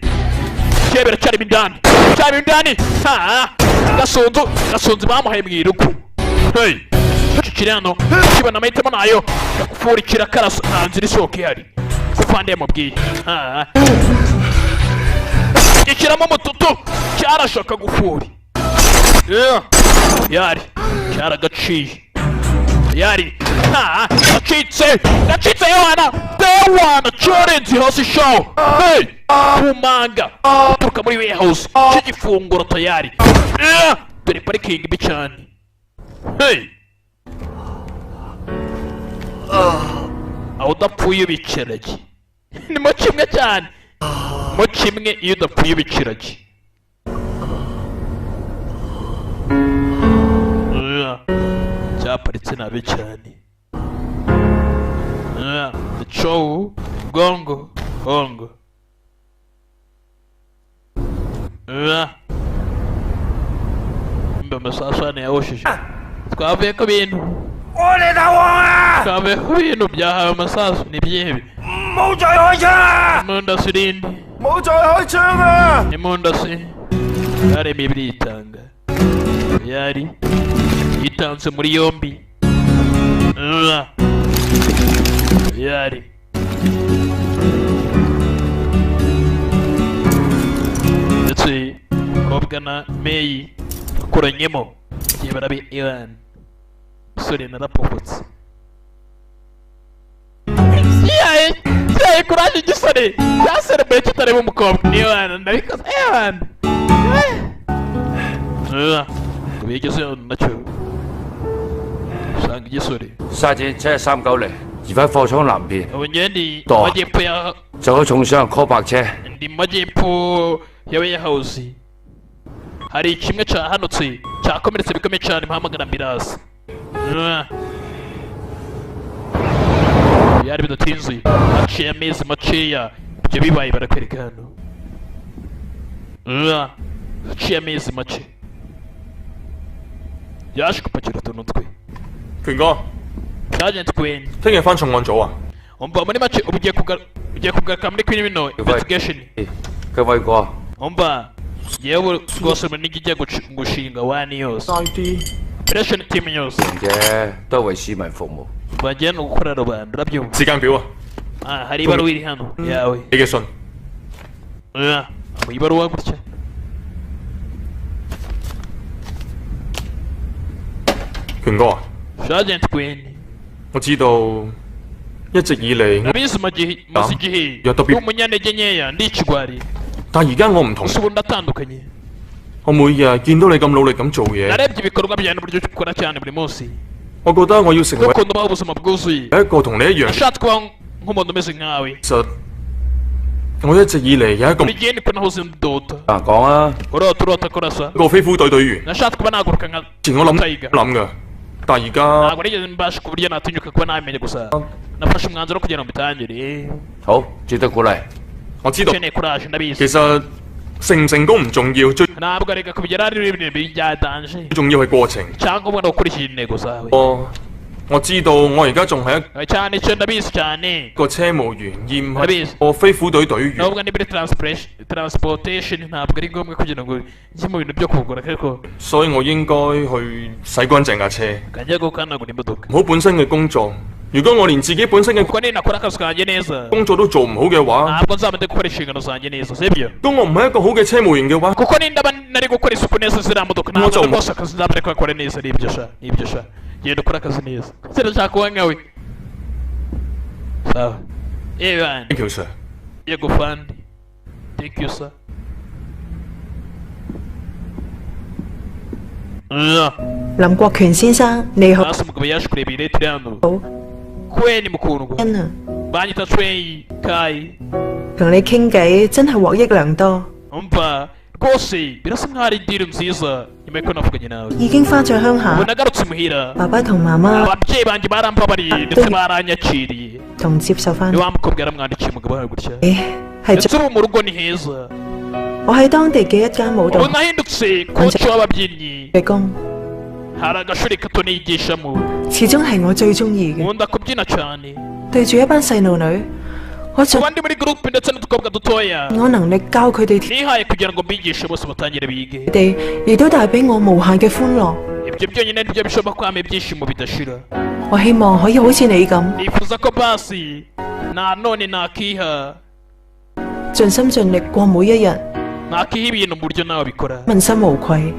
kibera cyari bindani ha gasonzo bamuhaye mwiruku hey kirano kibana mahitamo nayo yakufurikira karasa ntanzira isohoka ihari kufande yamubwiye ikiramo mututu cyarashaka gufuri yari cyaragaciye yari gacitse Yohana chorenzi hasi show hey kumanga turuka muri warehouse cy'igifunguro tayari dore parking bicane hey aho udapfuye ubicirage ni mo kimwe cyane mo kimwe iyo udapfuye ubicirage cyaparitse nabi cyane show gongo mbe masasane yaoshije twavuye ko bintu ole dawa twavuye ko bintu byahawe amasasu ni byebi munda sirindi ni munda si yaremye biritanga yari yitanze muri yombi yari ndetse kobwa na meyi akoranyemo igihe barabe Iran sore narapopotse yaye kuraje igisore yaserebeye kitareba umukobwa Iran ndabikoze Iran kubigeze nacyo usanga igisore 沙姐739嚟，移返貨倉南邊。 ubundi 度 majyepfo ya 就可重傷 call 白車。 ndi majyepfo ya warehouse hari kimwe cyahanutse cyakomeretse bikomeye cyane muhamagara ambulance yari bidatinze haciye amezi makeya ibyo bibaye barakwereka hano haciye amezi make yaje gupakira utuntu twe 權哥， Sergeant Queen 聽日翻重案組啊！ umva muri make ubu ugiye kugaruka muri Queen bino investigation 佢威哥， umva yewe rwose muri n'igiye gushinga wani yose operation team yose 嘅都係為市民服務。 bagiye no gukora rubanda urabyumva 時間表啊！ hari ibaruwa iri hano yawe 你嘅信。 mu ibaruwa gutya 權哥啊， Sergeant Queen 我知道一直以嚟 nabizi maze igihe ndi umunyantege nkeya ndi ikigwari 但而家我唔同， gusa ubu ndatandukanye 我每日見到你咁努力咁做嘢， narebye ibikorwa byawe n'uburyo ukora cyane buri munsi 我覺得我要成為 n'ukuntu ubaho ubuzima bwuzuye 一個同你一樣。 nashatse kuba nk'umuntu umeze nkawe 其實我一直以嚟有一個 buri gihe niko nahoze ndota 講啊， urota kurasa 一個飛虎隊隊員。 nashatse kuba naguruka nka 前我諗 Tiger 㗎，但而家 ntabwo nigeze mbasha ku buryo natinyuka kuba nabimenye gusa nafashe umwanzuro wo kugira ngo mbitangire 好，值得鼓勵。 我知道 ukeneye kuraje ndabizi 其實成唔成功唔重要，最 ntabwo areka kubigera ari ibintu byadanje 重要係過程。 cyangwa ubona gukurikira intego zawe 我知道我而家仲係 cyane icyo ndabizi cyane 一個車務員，而唔 ndabizi 係個飛虎隊隊員。 nubwo ni muri transportation ntabwo ari ngombwa kugira ngo njye mu bintu byo kugura ariko 所以我應該去洗乾淨架車， kajya gukanagura imodoka 唔好本身嘅工作。如果我連自己本身嘅 kuko ninakora akazi kanjye neza 工作都做唔好嘅話， ntabwo nzamenya gukora inshingano zanjye neza sibyo 咁我唔係一個好嘅車務員嘅話， kuko nindaba nari gukora isuku neza ziriya modoka ntabwo rwose akazi nzabere kugakora neza nibyo sha genda ukora akazi neza sinashaka kuba nkawe sawa evan Thank you sir。 yego fandi thank you sir 林國權先生，你好。 hasi umugabo yaje kureba iyi leta iri hano 好， kweni mukundwa 恩啊， banyita tweyi kayi 同你傾偈真係獲益良多。 umva rwose birasa nkaho ari deal nziza nyuma y'uko navuganye nawe 已經翻咗鄉下 ubu nagarutse imuhira 爸爸同媽媽 ababyeyi banjye barambabariye ndetse baranyakiriye 同接受翻 ni wa mukobwa yaramwandikiye umugabo wawe gutya 係 ndetse ubu mu rugo ni heza 我喺當地嘅一間舞蹈 ubu nahindutse koci w'ababyinnyi 嘅工 hari agashuri gato nigishamo 始終係我最中意嘅 nkunda kubyina cyane 對住一班細路女 我想 kuba ndi muri groupe ndetse n'udukobwa dutoya 我能力教佢哋 nihaye kugira ngo mbigishe bose batangire bige 佢哋亦都帶俾我無限嘅歡樂 ibyo byonyine nibyo bishobora kwama ibyishimo bidashira 我希望可以好似你咁 nifuza ko basi nanone nakiha 盡心盡力過每一日 nakiha ibintu mu buryo nawe bikora 問心無愧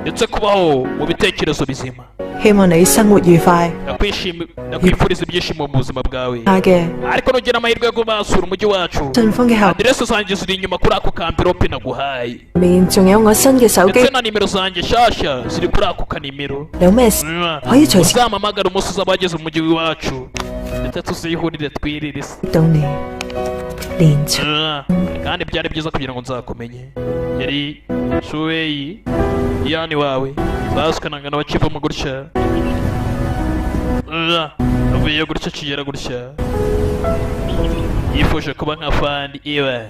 ndetse kubaho mu bitekerezo bizima 希望你生活愉快 ndakwifuriza ibyishimo mu buzima bwawe 下嘅 ariko nugira amahirwe yo kuba wasura umujyi wacu 順豐嘅後 aderese zanjye ziri inyuma kuri ako kamvirope naguhaye 面仲有我新嘅手機 ndetse na nimero zanjye nshyashya ziri kuri ako kanimero 有咩事可以隨時 uzampamagara umunsi uzaba wageze mu mujyi w'iwacu ndetse tuzihurire twirire isi 到你連長 kandi byari byiza kugira ngo nzakumenye yari shuweyi yani wawe basikanaga n'abakivamo gutya avuye gutya kigera gutya yifuje kuba nka fandi iwan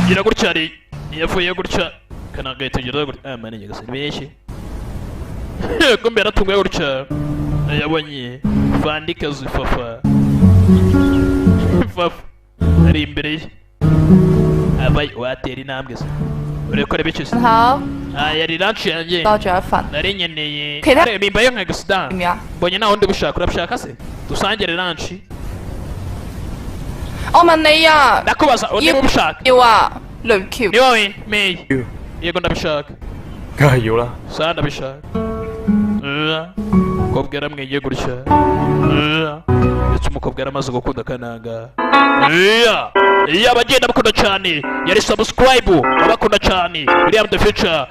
gira gutya ari yavuye gutya kanagahita gira gutya mani nyagasani benshi kumbe yaratunguye gutya yabonye fandi kazi fafa ari imbere ye abaye watera intambwe se urekore bityo se 好 yari lunch yanjye 多咗一份 nari nkeneye Kira- areba imbaye nka gasida 點呀 mbonye nta wundi bushaka urabishaka se dusangire lunch 我問你啊 ndakubaza undi bushaka 要啊雷橋 ni wowe May yego ndabishaka 梗係要啦。 saa ndabishaka umukobwa yaramwegeye gutya ndetse umukobwa yaramaze gukunda kananga abagenda bakunda cyane yari subscribe abakunda cyane William the Future